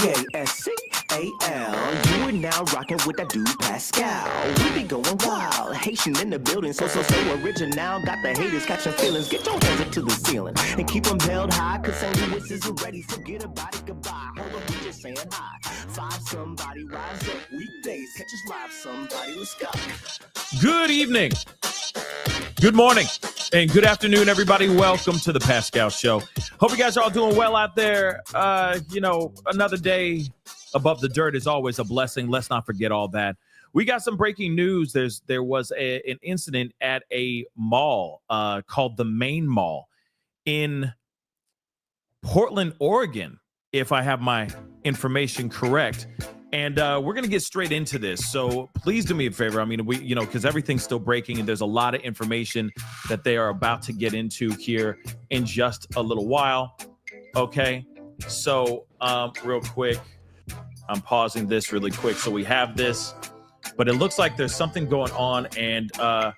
Pascal. You are now rocking with that dude Pascal. We be going wild, Haitian in the building, so original. Got the haters catching feelings. Get your hands up to the ceiling and keep them held high, cause St. Louis is ready. Forget about it, goodbye. Hold up, we just saying hi. Five somebody, rise up, weekdays. Catch us live, somebody, let's go. Good evening, good morning, and good afternoon, everybody. Welcome to the Pascal Show. Hope you guys are all doing well out there. Another day above the dirt is always a blessing. Let's not forget all that. We got some breaking news. There was an incident at a mall called the Maine Mall in Portland, Oregon, if I have my information correct. And we're going to get straight into this. So please do me a favor. I mean, because everything's still breaking and there's a lot of information that they are about to get into here in just a little while. Okay. So real quick, I'm pausing this really quick. So we have this, but it looks like there's something going on. And at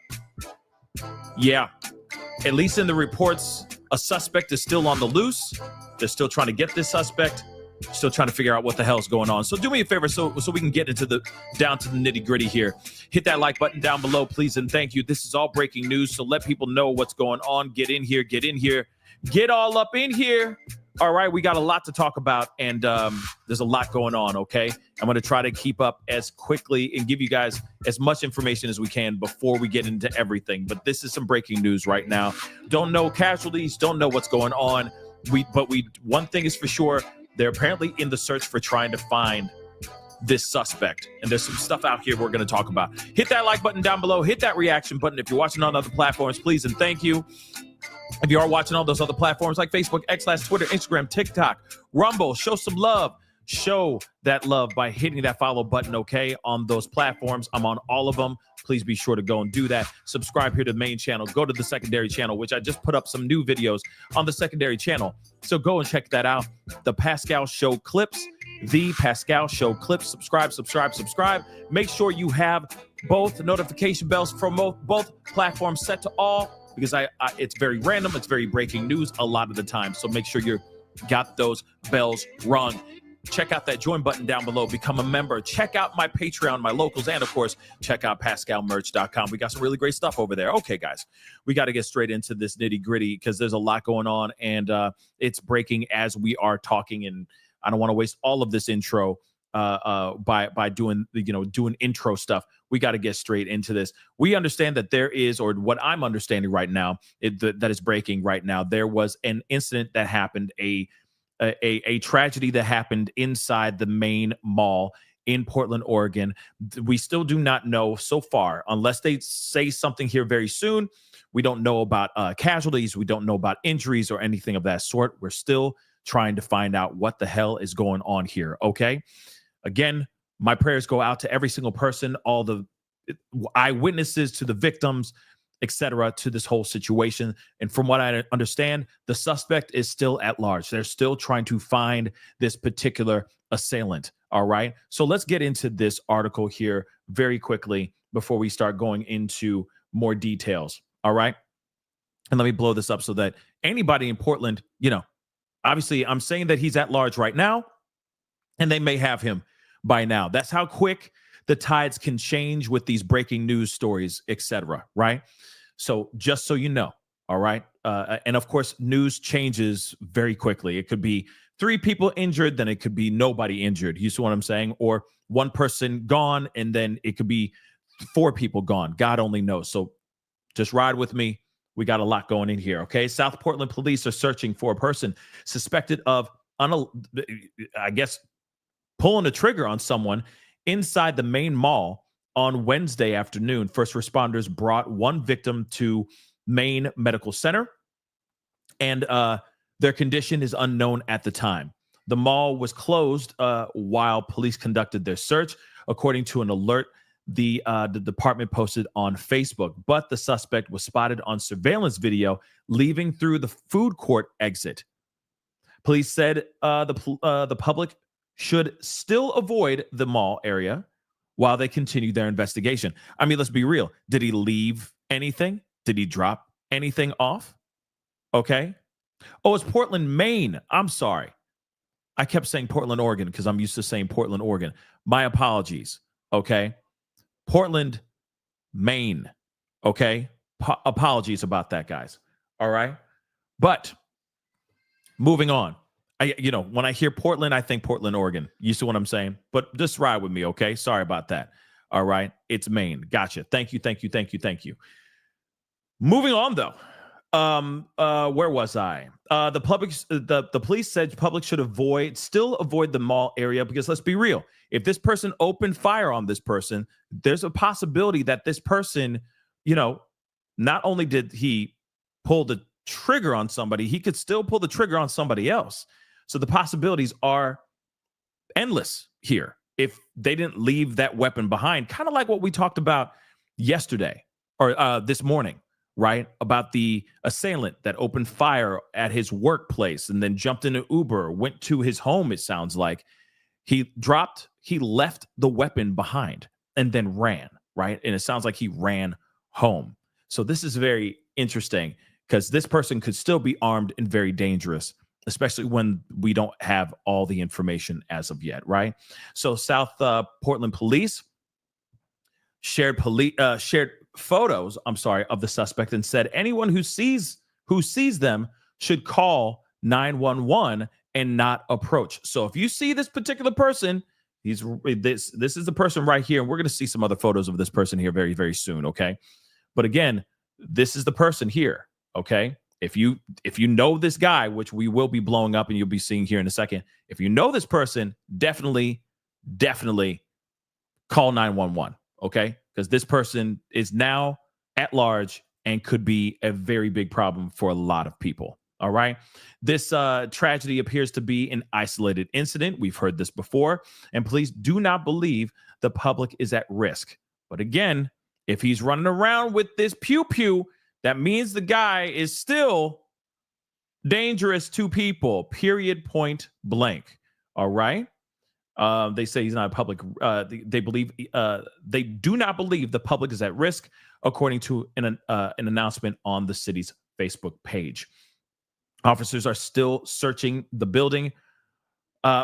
least in the reports, a suspect is still on the loose. They're still trying to get this suspect. Still trying to figure out what the hell's going on. So do me a favor so we can get into down to the nitty gritty here. Hit that like button down below, please, and thank you. This is all breaking news, so let people know what's going on. Get in here, get all up in here. All right, we got a lot to talk about, and there's a lot going on, okay? I'm going to try to keep up as quickly and give you guys as much information as we can before we get into everything. But this is some breaking news right now. Don't know casualties, don't know what's going on. One thing is for sure. They're apparently in the search for trying to find this suspect. And there's some stuff out here we're going to talk about. Hit that like button down below. Hit that reaction button. If you're watching on other platforms, please and thank you. If you are watching on those other platforms like Facebook, X, Twitter, Instagram, TikTok, Rumble, show some love. Show that love by hitting that follow button, okay, on those platforms. I'm on all of them. Please be sure to go and do that. Subscribe here to the main channel. Go to the secondary channel, which I just put up some new videos on the secondary channel. So go and check that out. The Pascal Show clips. The Pascal Show clips. Subscribe. Make sure you have both notification bells from both platforms set to all, because it's very random. It's very breaking news a lot of the time. So make sure you got those bells rung. Check out that join button down below. Become a member. Check out my Patreon, my locals, and, of course, check out PascalMerch.com. We got some really great stuff over there. Okay, guys, we got to get straight into this nitty-gritty because there's a lot going on, and it's breaking as we are talking, and I don't want to waste all of this intro by doing intro stuff. We got to get straight into this. We understand that there is, or what I'm understanding right now, that is breaking right now, there was an incident that happened, a tragedy that happened inside the Maine Mall in Portland, Oregon. We still do not know so far, unless they say something here very soon. We don't know about casualties. We don't know about injuries or anything of that sort. We're still trying to find out what the hell is going on here, okay? Again, my prayers go out to every single person, all the eyewitnesses, to the victims, etc., to this whole situation. And from what I understand, the suspect is still at large. They're still trying to find this particular assailant. All right. So let's get into this article here very quickly before we start going into more details. All right. And let me blow this up so that anybody in Portland, obviously I'm saying that he's at large right now, and they may have him by now. That's how quick the tides can change with these breaking news stories, etc. Right? So just so you know, all right? And of course, news changes very quickly. It could be 3 people injured, then it could be nobody injured. You see what I'm saying? Or 1 person gone, and then it could be 4 people gone. God only knows. So just ride with me. We got a lot going in here, okay? South Portland police are searching for a person suspected of, pulling a trigger on someone inside the Maine Mall on Wednesday afternoon. First responders brought 1 victim to Maine Medical Center, and their condition is unknown at the time. The mall was closed while police conducted their search, according to an alert the department posted on Facebook. But the suspect was spotted on surveillance video leaving through the food court exit. Police said the public should still avoid the mall area while they continue their investigation. I mean, let's be real. Did he leave anything? Did he drop anything off? Okay. Oh, it's Portland, Maine. I'm sorry. I kept saying Portland, Oregon, because I'm used to saying Portland, Oregon. My apologies. Okay. Portland, Maine. Okay. Apologies about that, guys. All right. But moving on. When I hear Portland, I think Portland, Oregon. You see what I'm saying? But just ride with me, okay? Sorry about that. All right. It's Maine. Gotcha. Thank you. Moving on, though. Where was I? The police said public should still avoid the mall area, because let's be real. If this person opened fire on this person, there's a possibility that this person, not only did he pull the trigger on somebody, he could still pull the trigger on somebody else. So the possibilities are endless here if they didn't leave that weapon behind, kind of like what we talked about yesterday or this morning, right? About the assailant that opened fire at his workplace and then jumped in an Uber, went to his home, it sounds like. He left the weapon behind and then ran, right? And it sounds like he ran home. So this is very interesting, because this person could still be armed and very dangerous, especially when we don't have all the information as of yet, right? So South Portland police shared photos, of the suspect, and said anyone who sees them should call 911 and not approach. So if you see this particular person, this is the person right here, and we're going to see some other photos of this person here very, very soon, okay? But again, this is the person here, okay? If you know this guy, which we will be blowing up and you'll be seeing here in a second, if you know this person, definitely call 911, okay? Because this person is now at large and could be a very big problem for a lot of people, all right? This tragedy appears to be an isolated incident. We've heard this before, and police do not believe the public is at risk. But again, if he's running around with this pew-pew, that means the guy is still dangerous to people, period, point blank. All right. They say he's not a public. They do not believe the public is at risk, according to an announcement on the city's Facebook page. Officers are still searching the building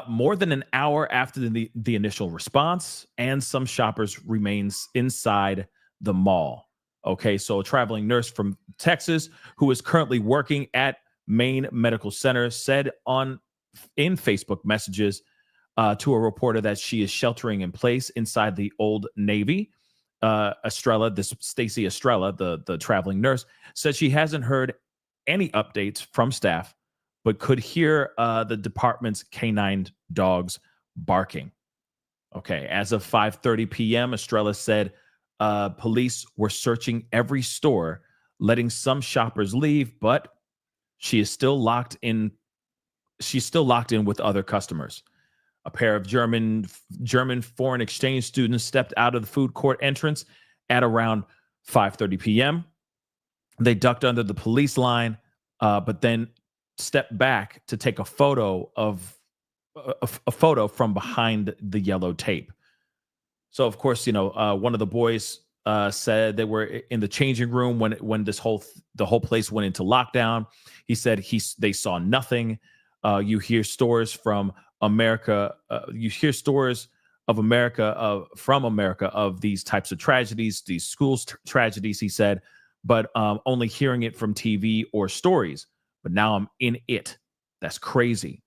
more than an hour after the initial response, and some shoppers remains inside the mall. Okay, so a traveling nurse from Texas who is currently working at Maine Medical Center said in Facebook messages to a reporter that she is sheltering in place inside the Old Navy. Stacey Estrella, the traveling nurse, said she hasn't heard any updates from staff, but could hear the department's canine dogs barking. Okay, as of 5:30 p.m., Estrella said police were searching every store, letting some shoppers leave, but she is still locked in. She's still locked in with other customers. A pair of German foreign exchange students stepped out of the food court entrance at around 5:30 p.m. They ducked under the police line, but then stepped back to take a photo from behind the yellow tape. So, of course, one of the boys said they were in the changing room when the whole place went into lockdown. He said they saw nothing. You hear stories from America. You hear stories of America, from America, of these types of tragedies, these schools tragedies, he said, but only hearing it from TV or stories. But now I'm in it. That's crazy.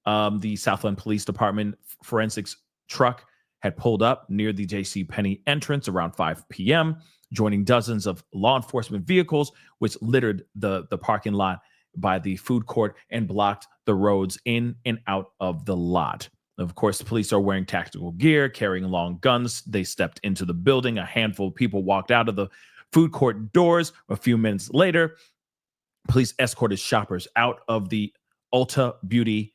The Southland Police Department forensics truck had pulled up near the JCPenney entrance around 5 p.m., joining dozens of law enforcement vehicles, which littered the parking lot by the food court and blocked the roads in and out of the lot. Of course, the police are wearing tactical gear, carrying long guns. They stepped into the building. A handful of people walked out of the food court doors. A few minutes later, police escorted shoppers out of the Ulta Beauty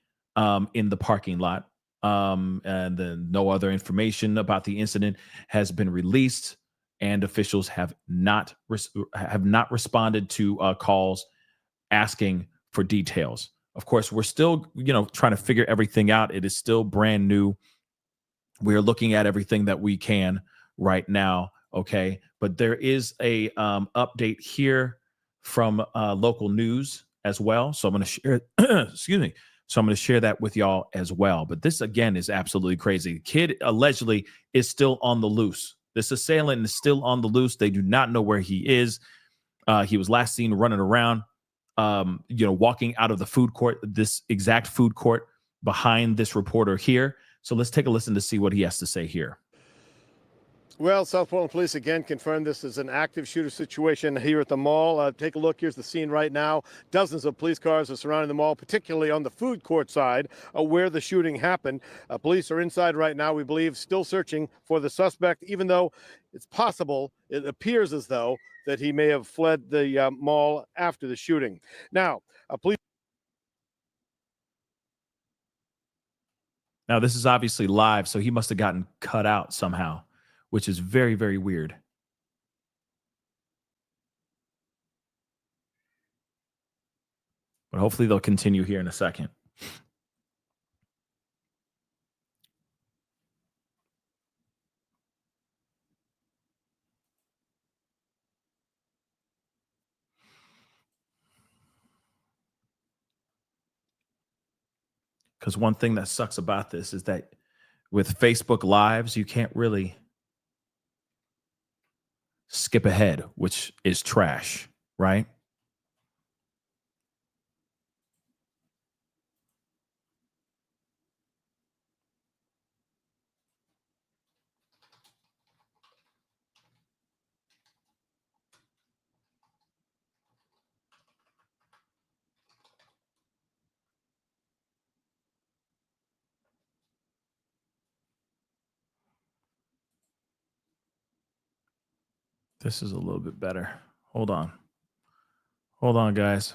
in the parking lot. And then no other information about the incident has been released, and officials have not responded to calls asking for details. Of course, we're still, trying to figure everything out. It is still brand new. We're looking at everything that we can right now. Okay, but there is a update here from local news as well. So I'm going to share, excuse me, So I'm going to share that with y'all as well. But this, again, is absolutely crazy. The kid allegedly is still on the loose. This assailant is still on the loose. They do not know where he is. He was last seen running around, walking out of the food court, this exact food court behind this reporter here. So let's take a listen to see what he has to say here. Well, South Portland Police again confirmed this is an active shooter situation here at the mall. Take a look. Here's the scene right now. Dozens of police cars are surrounding the mall, particularly on the food court side where the shooting happened. Police are inside right now, we believe, still searching for the suspect, even though it's possible, it appears as though, that he may have fled the mall after the shooting. Now, police. Now, this is obviously live, so he must have gotten cut out somehow, which is very, very weird. But hopefully they'll continue here in a second. Because one thing that sucks about this is that with Facebook Lives, you can't really skip ahead, which is trash, right? This is a little bit better. Hold on. Hold on, guys.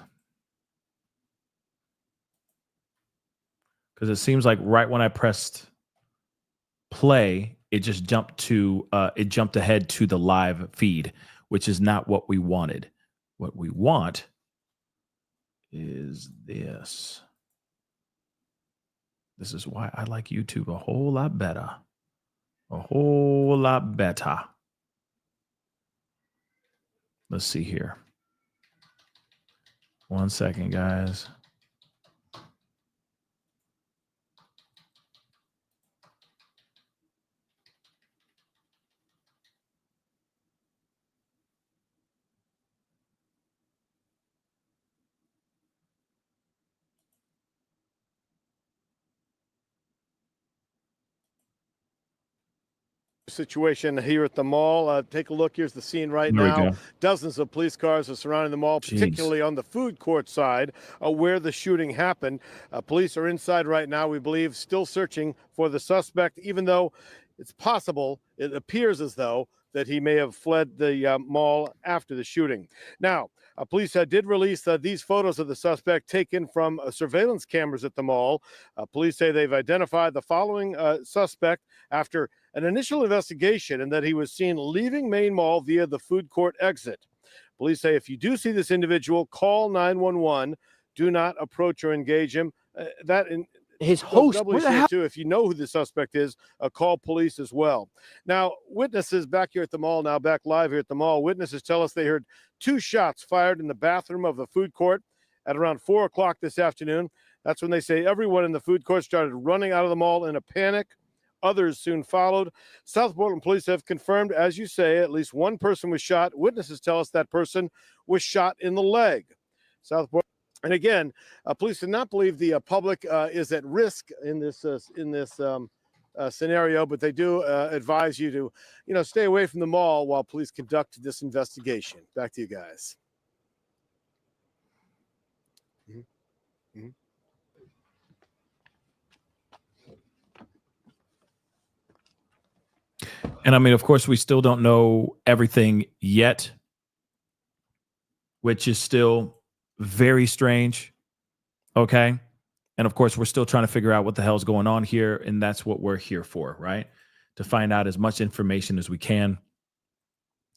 Because it seems like right when I pressed play, it just jumped ahead to the live feed, which is not what we wanted. What we want is this. This is why I like YouTube a whole lot better. A whole lot better. Let's see here. 1 second, guys. Situation here at the mall. Take a look. Here's the scene right There we now. go. Dozens of police cars are surrounding the mall, particularly on the food court side where the shooting happened. Police are inside right now, we believe, still searching for the suspect, even though it's possible, it appears as though, that he may have fled the mall after the shooting. Now, police did release these photos of the suspect taken from surveillance cameras at the mall. Police say they've identified the following suspect after an initial investigation, and that he was seen leaving Maine Mall via the food court exit. Police say if you do see this individual, call 911. Do not approach or engage him. His host. Where the hell? Too, if you know who the suspect is, call police as well. Now, witnesses back here at the mall, now back live here at the mall, witnesses tell us they heard 2 shots fired in the bathroom of the food court at around 4 o'clock this afternoon. That's when they say everyone in the food court started running out of the mall in a panic. Others soon followed. South Portland police have confirmed, as you say, at least one person was shot. Witnesses tell us that person was shot in the leg. South Portland. And again, police do not believe the public is at risk in this scenario, but they do advise you to, stay away from the mall while police conduct this investigation. Back to you guys. Mm-hmm. Mm-hmm. And I mean, of course, we still don't know everything yet, which is still very strange. Okay. And of course, we're still trying to figure out what the hell's going on here. And that's what we're here for, right? To find out as much information as we can,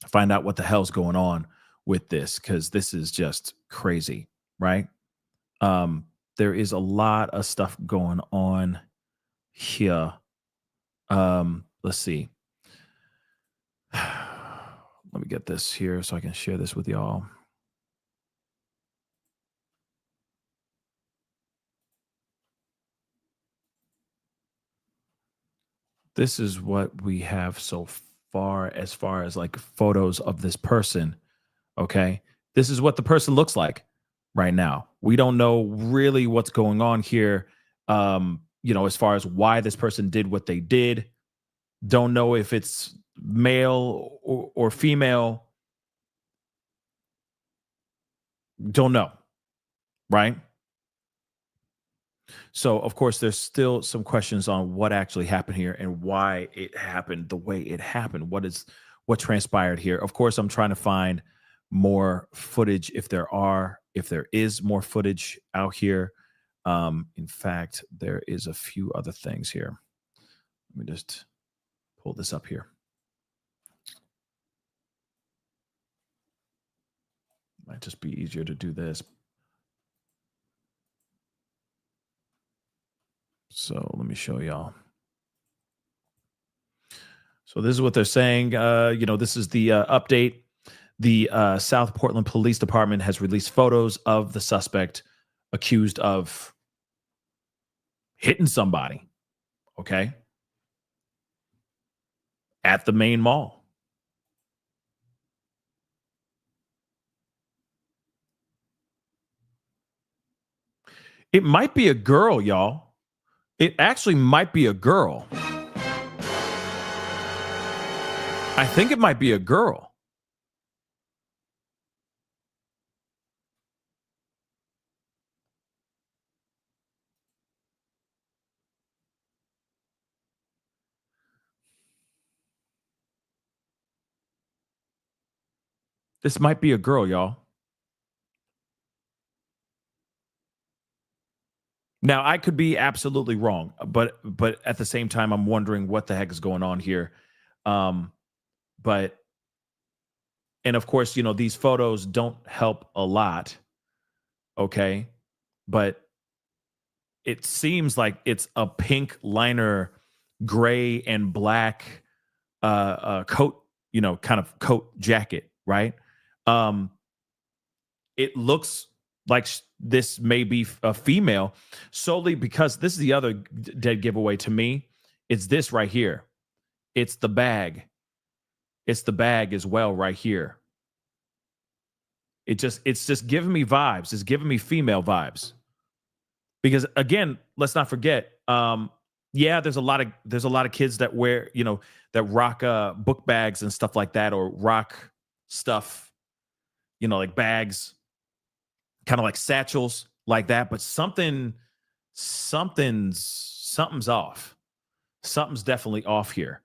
find out what the hell's going on with this, because this is just crazy, right? There is a lot of stuff going on here. Let's see. Let me get this here so I can share this with y'all. This is what we have so far as like photos of this person. Okay. This is what the person looks like right now. We don't know really what's going on here. As far as why this person did what they did. Don't know if it's male or female. Don't know. Right. So, of course, there's still some questions on what actually happened here and why it happened the way it happened. What transpired here? Of course, I'm trying to find more footage if there is more footage out here. In fact, there is a few other things here. Let me just pull this up here. Might just be easier to do this. So let me show y'all. So this is what they're saying. This is the update. The South Portland Police Department has released photos of the suspect accused of hitting somebody, okay, at the Maine Mall. It might be a girl, y'all. It actually might be a girl. I think it might be a girl. This might be a girl, y'all. Now, I could be absolutely wrong, but at the same time, I'm wondering what the heck is going on here. But and of course, these photos don't help a lot. Okay. But it seems like it's a pink liner, gray and black coat, kind of coat jacket, right? It looks like this may be a female solely because this is the other dead giveaway to me. It's this right here. It's the bag. It's the bag as well right here. It's just giving me vibes. It's giving me female vibes. Because again, let's not forget, there's a lot of kids that wear, that rock book bags and stuff like that, or rock stuff, like bags, kind of like satchels like that. But something's off. Something's definitely off here.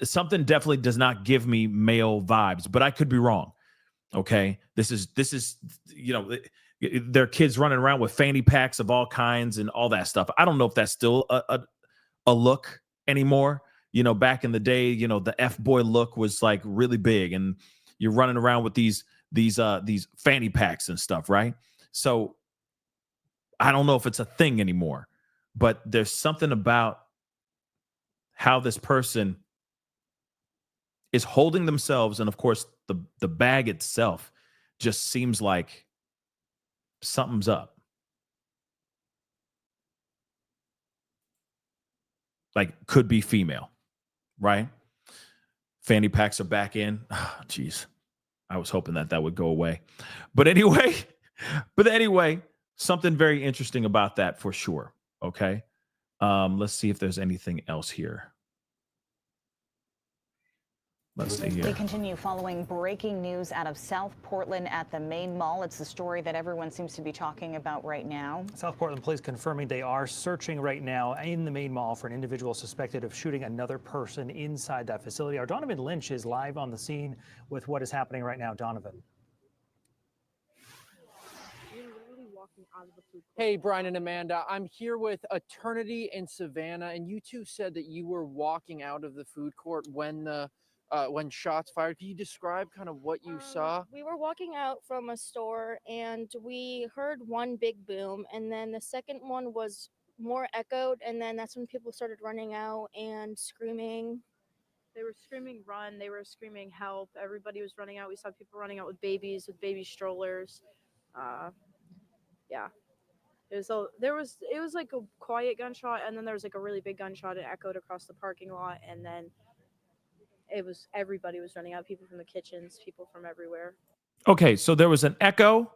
Something definitely does not give me male vibes, but I could be wrong. Okay, this is there are kids running around with fanny packs of all kinds and all that stuff. I don't know if that's still a look anymore. Back in the day, the F boy look was like really big, and you're running around with these fanny packs and stuff, right? So I don't know if it's a thing anymore, but there's something about how this person is holding themselves, and of course the bag itself just seems like something's up. Like could be female, right? Fanny packs are back in. Jeez. I was hoping that would go away. But anyway, something very interesting about that for sure. Okay. Let's see if there's anything else here. Let's see here. We continue following breaking news out of South Portland at the Maine Mall. It's the story that everyone seems to be talking about right now. South Portland police confirming they are searching right now in the Maine Mall for an individual suspected of shooting another person inside that facility. Our Donovan Lynch is live on the scene with what is happening right now. Donovan. Hey, Brian and Amanda, I'm here with Eternity and Savannah, and you two said that you were walking out of the food court when shots fired. Can you describe kind of what you saw? We were walking out from a store and we heard one big boom, and then the second one was more echoed, and then that's when people started running out and screaming. They were screaming run, they were screaming help. Everybody was running out. We saw people running out with baby strollers. Yeah. It was like a quiet gunshot, and then there was like a really big gunshot. It echoed across the parking lot, and then everybody was running out. People from the kitchens, people from everywhere. Okay, so there was an echo.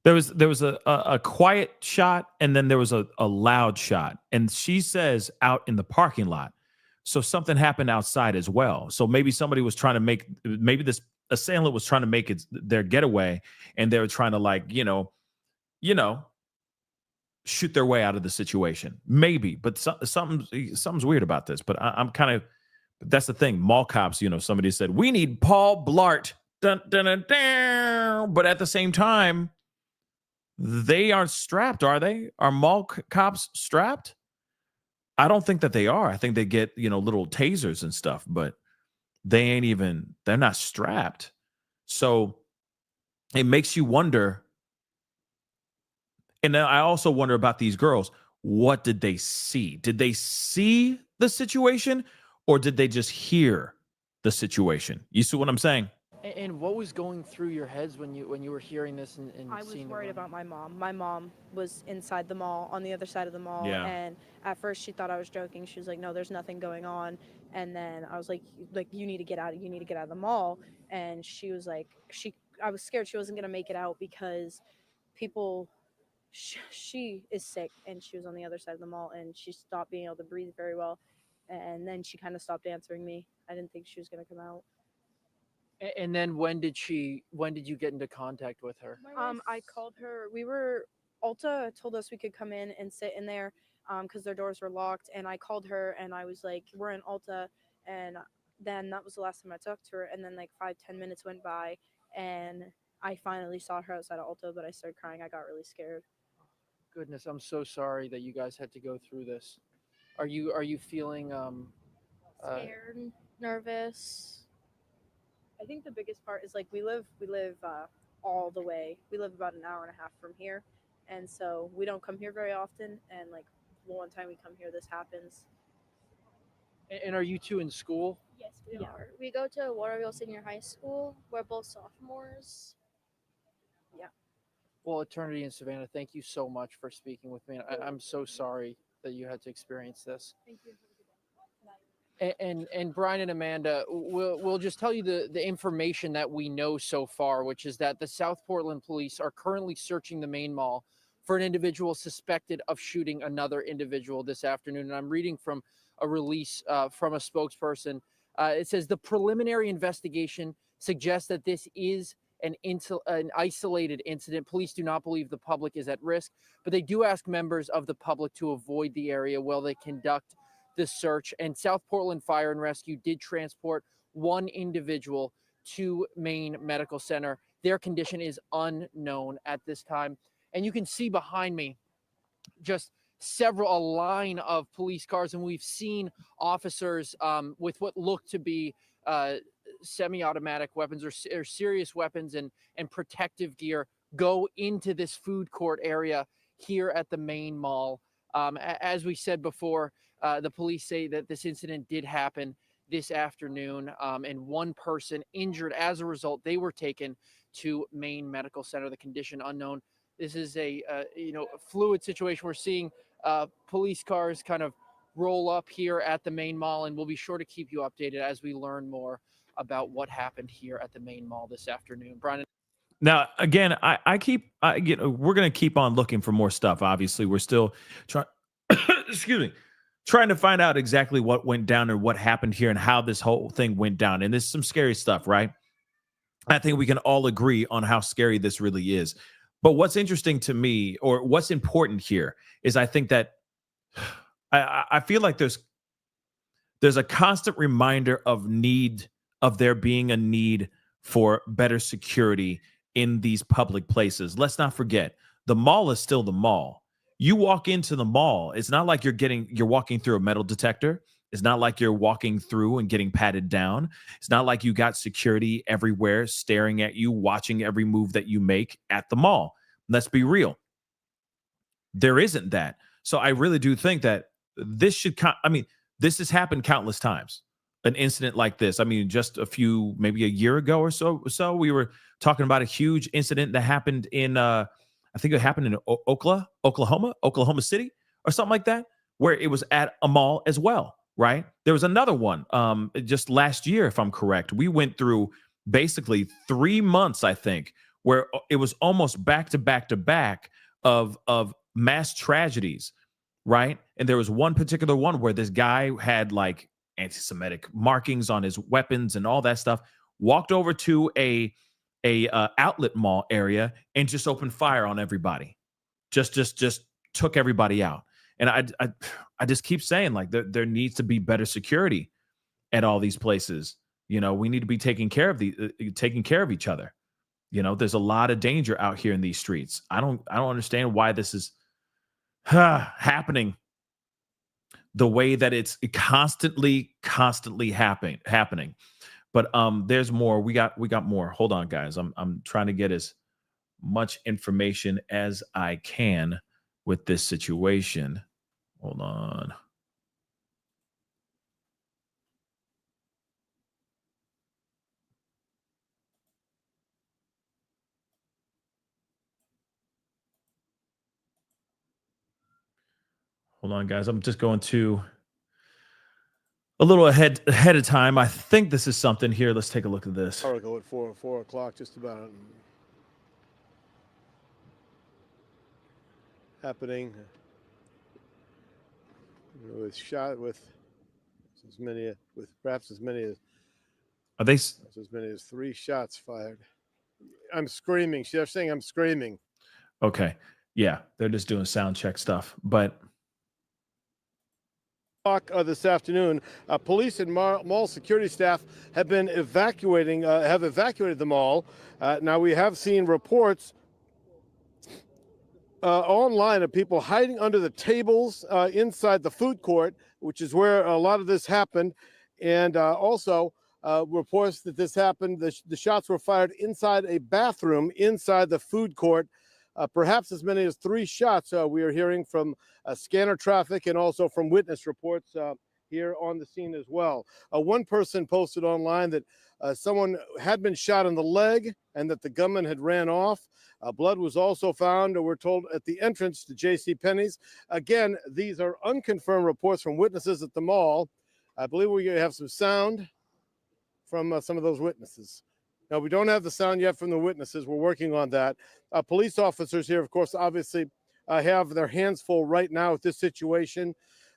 There was a quiet shot, and then there was a loud shot. And she says out in the parking lot. So something happened outside as well. So maybe somebody was trying to maybe this assailant was trying to make their getaway, and they were trying to, like, you know, shoot their way out of the situation. Maybe, but something's weird about this. But I'm kind of, that's the thing. Mall cops, somebody said we need Paul Blart. Dun, dun, dun, dun. But at the same time, they aren't strapped, are they? Are mall cops strapped? I don't think that they are. I think they get, little tasers and stuff, but they're not strapped. So it makes you wonder. And then I also wonder about these girls. What did they see? Did they see the situation, or did they just hear the situation? You see what I'm saying? And what was going through your heads when you were hearing this and I was seeing worried about my mom. My mom was inside the mall, on the other side of the mall, Yeah. and at first she thought I was joking. She was like, "No, there's nothing going on." And then I was like, "You need to get out. You need to get out of the mall." And she was like, I was scared she wasn't gonna make it out because people. She is sick, and she was on the other side of the mall, and she stopped being able to breathe very well, and then she kind of stopped answering me. I didn't think she was gonna come out. And then when did you get into contact with her? I called her. Ulta told us we could come in and sit in there because their doors were locked. And I called her and I was like, we're in Ulta. And then that was the last time I talked to her. And then like 5-10 minutes went by and I finally saw her outside of Ulta, but I started crying. I got really scared. Goodness, I'm so sorry that you guys had to go through this. Are you feeling Scared, nervous. I think the biggest part is like we live all the way. We live about an hour and a half from here, and so we don't come here very often. And like the one time we come here, this happens. and are you two in school? Yes, we are. We go to Waterville Senior High School. We're both sophomores. Well, Eternity and Savannah, thank you so much for speaking with me. I'm so sorry that you had to experience this. Thank you. And Brian and Amanda, we'll just tell you the information that we know so far, which is that the South Portland police are currently searching the Maine Mall for an individual suspected of shooting another individual this afternoon. And I'm reading from a release from a spokesperson. It says the preliminary investigation suggests that this is an isolated incident. Police do not believe the public is at risk, but they do ask members of the public to avoid the area while they conduct the search. And South Portland Fire and Rescue did transport one individual to Maine Medical Center. Their condition is unknown at this time. And you can see behind me just a line of police cars, and we've seen officers with what look to be semi-automatic weapons or serious weapons and protective gear go into this food court area here at the Maine Mall. As we said before, the police say that this incident did happen this afternoon, and one person injured as a result. They were taken to Maine Medical Center. The condition unknown. This is a fluid situation. We're seeing police cars kind of roll up here at the Maine Mall, and we'll be sure to keep you updated as we learn more about what happened here at the Maine Mall this afternoon. Brian. Now, again, we're going to keep on looking for more stuff. Obviously, we're still trying. Excuse me. Trying to find out exactly what went down and what happened here and how this whole thing went down. And there's some scary stuff, right? I think we can all agree on how scary this really is. But what's interesting to me, or what's important here, is I think that I feel like there's a constant reminder of there being a need for better security in these public places. Let's not forget, the mall is still the mall. You walk into the mall, it's not like you're walking through a metal detector. It's not like you're walking through and getting patted down. It's not like you got security everywhere staring at you, watching every move that you make at the mall. Let's be real. There isn't that. So I really do think that this has happened countless times. An incident like this. I mean, just maybe a year ago or so, we were talking about a huge incident that happened in I think it happened in Oklahoma City or something like that, where it was at a mall as well, right? There was another one just last year, if I'm correct. We went through basically 3 months, I think, where it was almost back to back to back of mass tragedies, right? And there was one particular one where this guy had like anti-Semitic markings on his weapons and all that stuff, walked over to a outlet mall area and just opened fire on everybody. Just took everybody out. And I just keep saying, like, there needs to be better security at all these places. You know, we need to be taking care of each other. You know, there's a lot of danger out here in these streets. I don't understand why this is happening the way that it's constantly happening. But there's more. We got more. Hold on, guys. I'm trying to get as much information as I can with this situation. Hold on. Hold on, guys. I'm just going to a little ahead of time. I think this is something here. Let's take a look at this. Article at 4 o'clock, just about happening with perhaps as many as 3 shots fired. I'm screaming. They're saying I'm screaming. Okay. Yeah, they're just doing sound check stuff, but this afternoon, police and mall security staff have been evacuated the mall. Now we have seen reports online of people hiding under the tables inside the food court, which is where a lot of this happened, and also reports that this happened. The shots were fired inside a bathroom inside the food court. Perhaps as many as 3 shots we are hearing from scanner traffic and also from witness reports here on the scene as well. One person posted online that someone had been shot in the leg and that the gunman had ran off. Blood was also found, we're told, at the entrance to JCPenney's. Again, these are unconfirmed reports from witnesses at the mall. I believe we're going to have some sound from some of those witnesses. Now, we don't have the sound yet from the witnesses. We're working on that. Police officers here, of course, obviously have their hands full right now with this situation.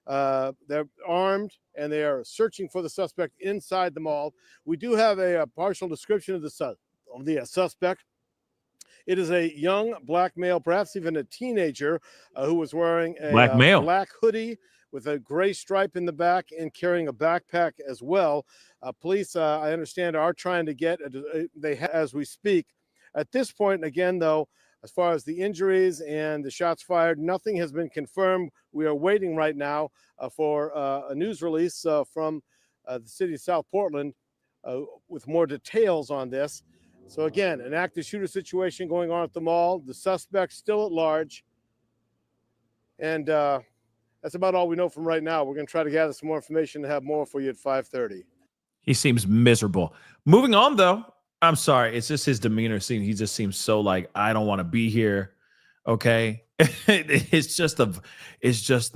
They're armed and they are searching for the suspect inside the mall. We do have a partial description of the suspect. It is a young black male, perhaps even a teenager, who was wearing a black hoodie with a gray stripe in the back and carrying a backpack as well. Police, I understand, are trying to get as we speak. At this point, again, though, as far as the injuries and the shots fired, nothing has been confirmed. We are waiting right now for a news release from the city of South Portland with more details on this. So again, an active shooter situation going on at the mall. The suspect still at large. And that's about all we know from right now. We're going to try to gather some more information and have more for you at 5:30. He seems miserable. Moving on, though. I'm sorry. It's just his demeanor. He just seems so like, I don't want to be here. Okay. It's just the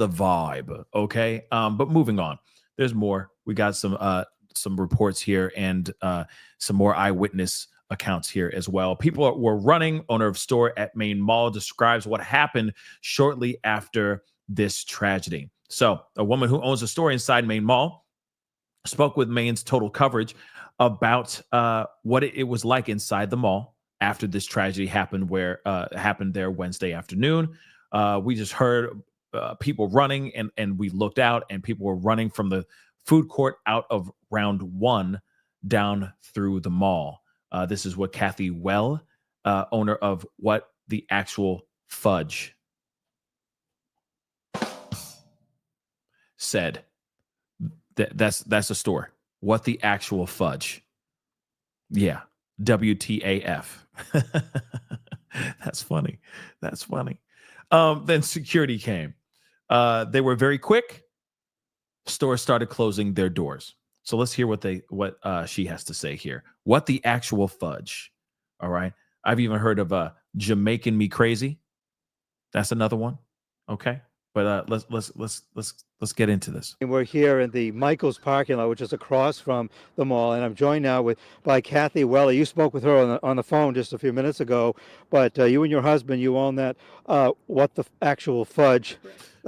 vibe. Okay. But moving on, there's more. We got some reports here and some more eyewitness accounts here as well. People were running. Owner of store at Maine Mall describes what happened shortly after this tragedy. So a woman who owns a store inside Maine Mall spoke with Maine's Total Coverage about what it was like inside the mall after this tragedy happened, happened there Wednesday afternoon. We just heard people running, and we looked out, and people were running from the food court out of round 1 down through the mall. This is what Kathy Well, owner of What the Actual Fudge, said. That's a store. What the Actual Fudge. Yeah. WTAF. That's funny. Then security came. They were very quick. Stores started closing their doors. So let's hear what she has to say here. What the Actual Fudge. All right. I've even heard of Jamaican Me Crazy. That's another one. Okay. But let's get into this. We're here in the Michaels parking lot, which is across from the mall, and I'm joined now by Kathy Welly. You spoke with her on the phone just a few minutes ago, but you and your husband, you own that What the Actual Fudge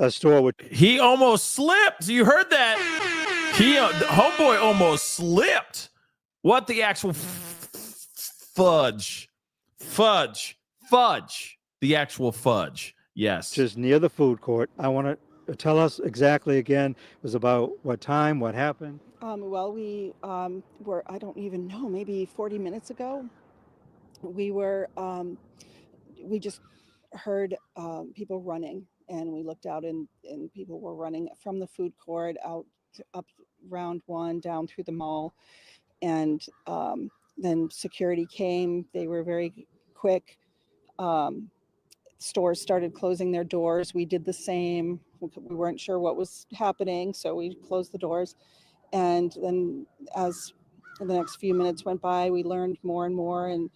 store. He almost slipped. You heard that? The homeboy almost slipped. What the actual fudge? The actual fudge. Yes. Just near the food court. I want to tell us exactly again. It was about what time, what happened? Well, we were, I don't even know, maybe 40 minutes ago. We were, we just heard people running, and we looked out, and people were running from the food court out up round one, down through the mall. And then security came. They were very quick. Stores started closing their doors. We did the same. We weren't sure what was happening, so we closed the doors. And then as the next few minutes went by, we learned more and more, and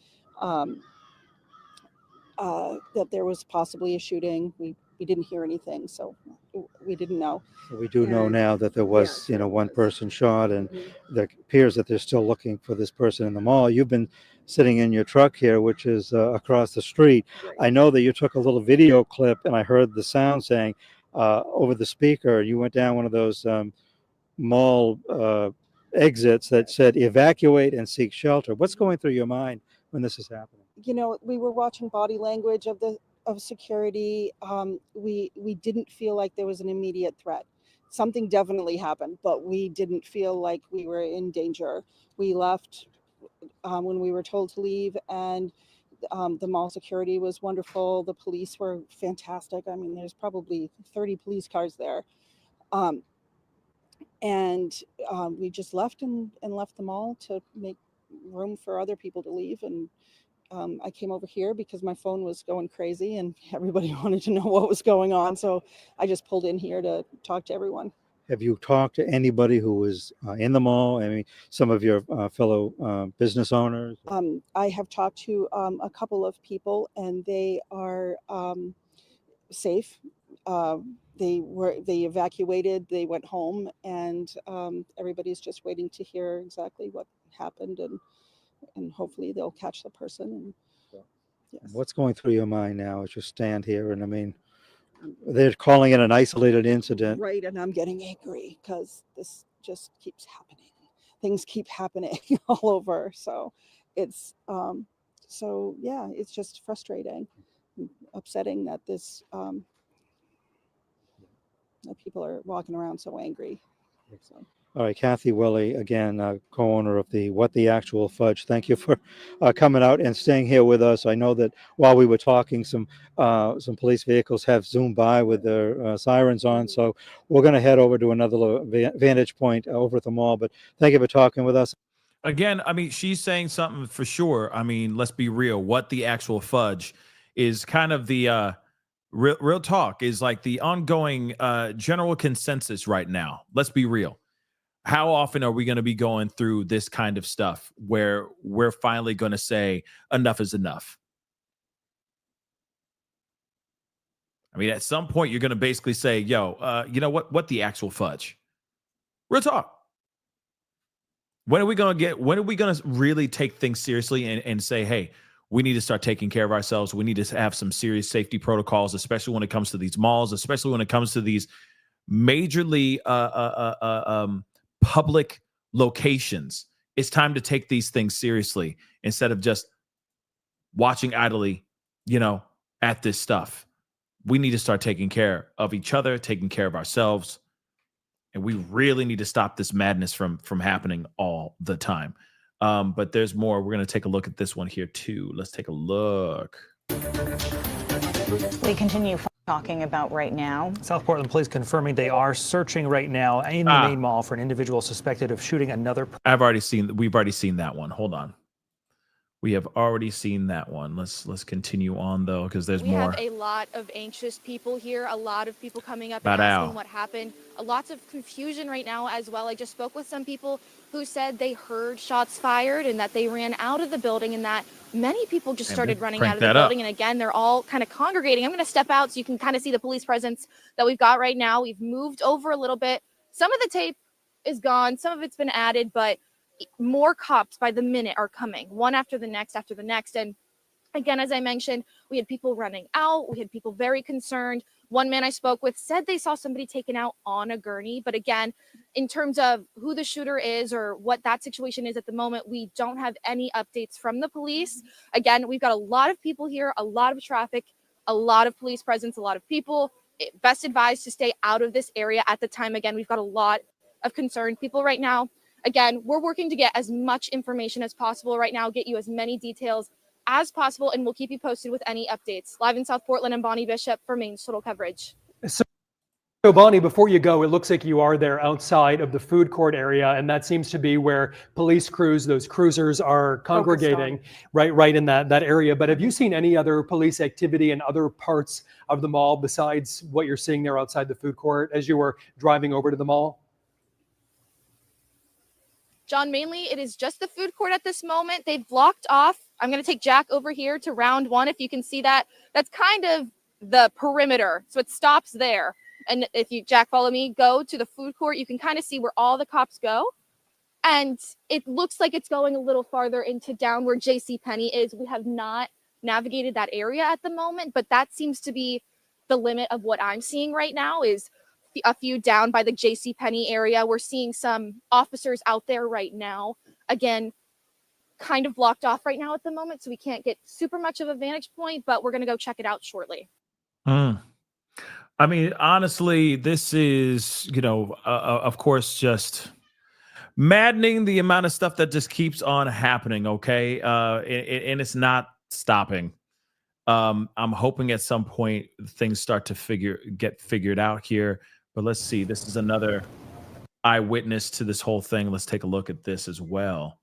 that there was possibly a shooting. We didn't hear anything, so we didn't know. We do know now that there was, one person shot, and there appears that they're still looking for this person in the mall. You've been sitting in your truck here, which is across the street. Right. I know that you took a little video clip, and I heard the sound saying over the speaker, you went down one of those mall exits that said evacuate and seek shelter. What's going through your mind when this is happening? We were watching body language of security. We didn't feel like there was an immediate threat. Something definitely happened, but we didn't feel like we were in danger. We left when we were told to leave, and the mall security was wonderful. The police were fantastic. I mean, there's probably 30 police cars there. And we just left and left the mall to make room for other people to leave. And I came over here because my phone was going crazy and everybody wanted to know what was going on. So I just pulled in here to talk to everyone. Have you talked to anybody who was in the mall? I mean, some of your fellow business owners? I have talked to a couple of people, and they are safe. They evacuated, they went home, and everybody's just waiting to hear exactly what happened, and hopefully they'll catch the person. And yes. What's going through your mind now as you stand here? And I mean, they're calling it an isolated incident. Right, and I'm getting angry because this just keeps happening. Things keep happening all over. So it's it's just frustrating, upsetting that this that people are walking around so angry. So. All right, Kathy Welly, again, co-owner of the What the Actual Fudge. Thank you for coming out and staying here with us. I know that while we were talking, some police vehicles have zoomed by with their sirens on. So we're going to head over to another vantage point over at the mall. But thank you for talking with us. Again, I mean, she's saying something for sure. I mean, let's be real. What the Actual Fudge is kind of the real talk, is like the ongoing general consensus right now. Let's be real. How often are we going to be going through this kind of stuff where we're finally going to say enough is enough? I mean, at some point, you're going to basically say, yo, you know what the actual fudge? Real talk. When are we going to really take things seriously and say, hey, we need to start taking care of ourselves. We need to have some serious safety protocols, especially when it comes to these malls, especially when it comes to these majorly public locations. It's time to take these things seriously instead of just watching idly, at this stuff. We need to start taking care of each other, taking care of ourselves. And we really need to stop this madness from happening all the time. But there's more. We're going to take a look at this one here too. Let's take a look. We continue talking about right now. South Portland police confirming they are searching right now in the Maine Mall for an individual suspected of shooting another. We've already seen that one. Hold on. We have already seen that one. Let's continue on though, because there's We more. have a lot of anxious people here, a lot of people coming up and About asking Al. what happened. Lots of confusion right now as well. I just spoke with some people who said they heard shots fired and that they ran out of the building, and that many people just started running out of the building. And again, they're all kind of congregating. I'm going to step out so you can kind of see the police presence that we've got right now. We've moved over a little bit. Some of the tape is gone, some of it's been added, but more cops by the minute are coming, one after the next after the next. And again, as I mentioned, we had people running out. We had people very concerned. One man I spoke with said they saw somebody taken out on a gurney. But again, in terms of who the shooter is or what that situation is at the moment, we don't have any updates from the police. Again, we've got a lot of people here, a lot of traffic, a lot of police presence, a lot of people. Best advised to stay out of this area at the time. Again, we've got a lot of concerned people right now. Again, we're working to get as much information as possible right now, get you as many details as possible, and we'll keep you posted with any updates. Live in South Portland, I'm Bonnie Bishop for Maine's Total Coverage. So Bonnie, before you go, it looks like you are there outside of the food court area, and that seems to be where police crews, those cruisers, are congregating right in that area. But have you seen any other police activity in other parts of the mall besides what you're seeing there outside the food court as you were driving over to the mall? John, mainly it is just the food court at this moment. They've blocked off. I'm going to take Jack over here to round one. If you can see that, that's kind of the perimeter. So it stops there. And if you, Jack, follow me, go to the food court, you can kind of see where all the cops go. And it looks like it's going a little farther into down where JCPenney is. We have not navigated that area at the moment, but that seems to be the limit of what I'm seeing right now is a few down by the JCPenney area. We're seeing some officers out there right now. Again, kind of blocked off right now at the moment, so we can't get super much of a vantage point, but we're going to go check it out shortly. I mean, honestly, this is, of course, just maddening, the amount of stuff that just keeps on happening, okay? And it's not stopping. I'm hoping at some point things start to get figured out here. But let's see. This is another eyewitness to this whole thing. Let's take a look at this as well.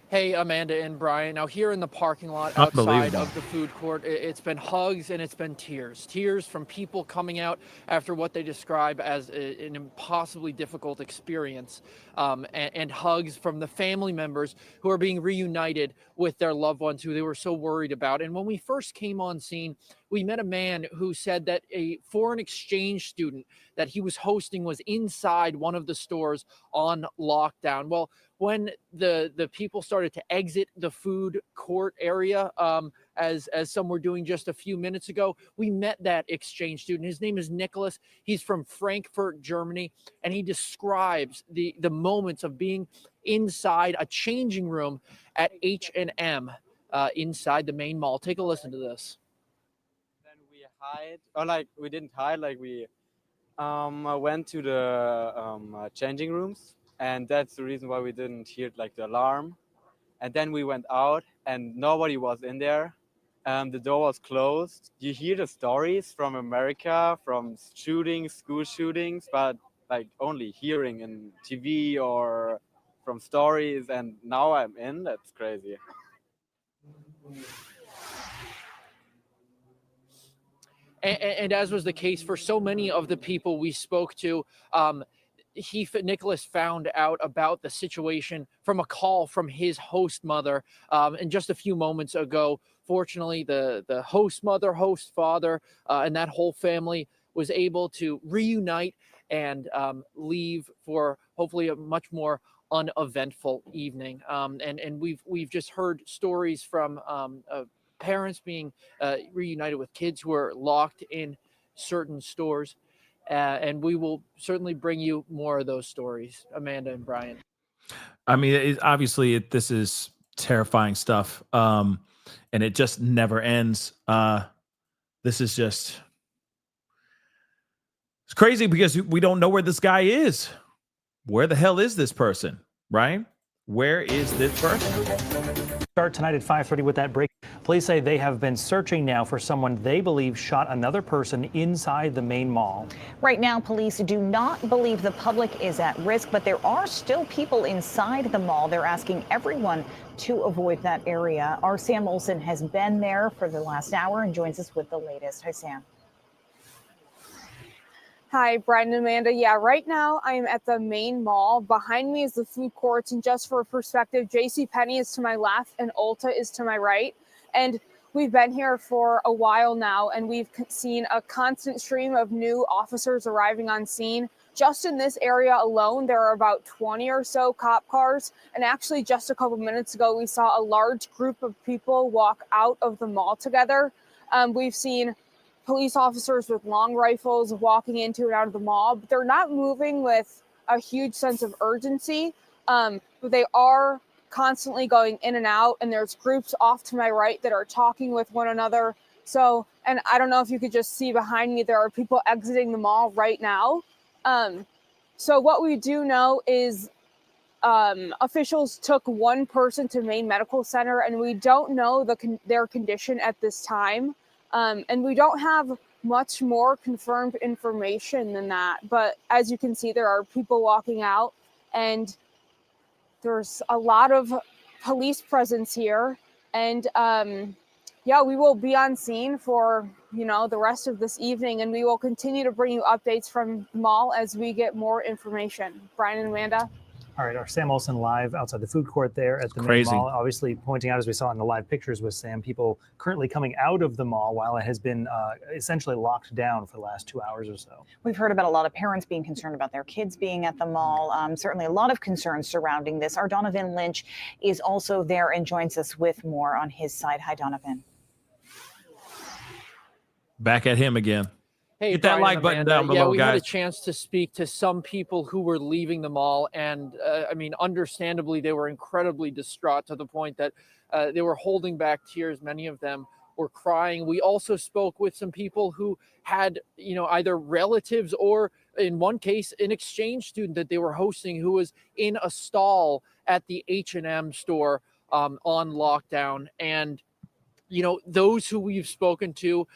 Hey, Amanda and Brian. Now, here in the parking lot outside of the food court, it's been hugs and it's been tears. Tears from people coming out after what they describe as an impossibly difficult experience, and hugs from the family members who are being reunited with their loved ones who they were so worried about. And when we first came on scene, we met a man who said that a foreign exchange student that he was hosting was inside one of the stores on lockdown. Well, when the people started to exit the food court area, as some were doing just a few minutes ago, we met that exchange student. His name is Nicholas. He's from Frankfurt, Germany, and he describes the moments of being inside a changing room at H&M inside the Maine Mall. Take a listen to this. Then we hide, or like we didn't hide, like we went to the changing rooms. And that's the reason why we didn't hear like the alarm. And then we went out and nobody was in there. The door was closed. You hear the stories from America, from shootings, school shootings, but like only hearing in TV or from stories. And now I'm in, that's crazy. And as was the case for so many of the people we spoke to, Nicholas found out about the situation from a call from his host mother. And just a few moments ago, fortunately, the host mother, host father, and that whole family was able to reunite and leave for hopefully a much more uneventful evening. And we've just heard stories from parents being reunited with kids who are locked in certain stores. And we will certainly bring you more of those stories, Amanda and Brian. I mean, obviously, this is terrifying stuff, and it just never ends. This is just... It's crazy because we don't know where this guy is. Where the hell is this person, right? Where is this person? Start tonight at 5:30 with that break. Police say they have been searching now for someone they believe shot another person inside the Maine Mall. Right now, police do not believe the public is at risk, but there are still people inside the mall. They're asking everyone to avoid that area. Our Sam Olsen has been there for the last hour and joins us with the latest. Hi, Sam. Hi, Brian and Amanda. Yeah, right now I am at the Maine Mall. Behind me is the food courts, and just for perspective, JCPenney is to my left and Ulta is to my right. And we've been here for a while now, and we've seen a constant stream of new officers arriving on scene. Just in this area alone, there are about 20 or so cop cars. And actually, just a couple minutes ago, we saw a large group of people walk out of the mall together. We've seen police officers with long rifles walking into and out of the mall, but they're not moving with a huge sense of urgency. But they are constantly going in and out, and there's groups off to my right that are talking with one another. So, and I don't know if you could just see behind me, there are people exiting the mall right now. So what we do know is officials took one person to Maine Medical Center, and we don't know their condition at this time. And we don't have much more confirmed information than that. But as you can see, there are people walking out, and there's a lot of police presence here. And yeah, we will be on scene for, the rest of this evening, and we will continue to bring you updates from the mall as we get more information. Brian and Amanda. All right, our Sam Olsen live outside the food court there at the Maine Mall. Obviously pointing out, as we saw in the live pictures with Sam, people currently coming out of the mall while it has been essentially locked down for the last 2 hours or so. We've heard about a lot of parents being concerned about their kids being at the mall. Certainly a lot of concerns surrounding this. Our Donovan Lynch is also there and joins us with more on his side. Hi, Donovan. Back at him again. Hey, hit that like button down below, we guys. had a chance to speak to some people who were leaving the mall, and understandably, they were incredibly distraught to the point that they were holding back tears. Many of them were crying. We also spoke with some people who had, either relatives or, in one case, an exchange student that they were hosting who was in a stall at the H&M store on lockdown. And those who we've spoken to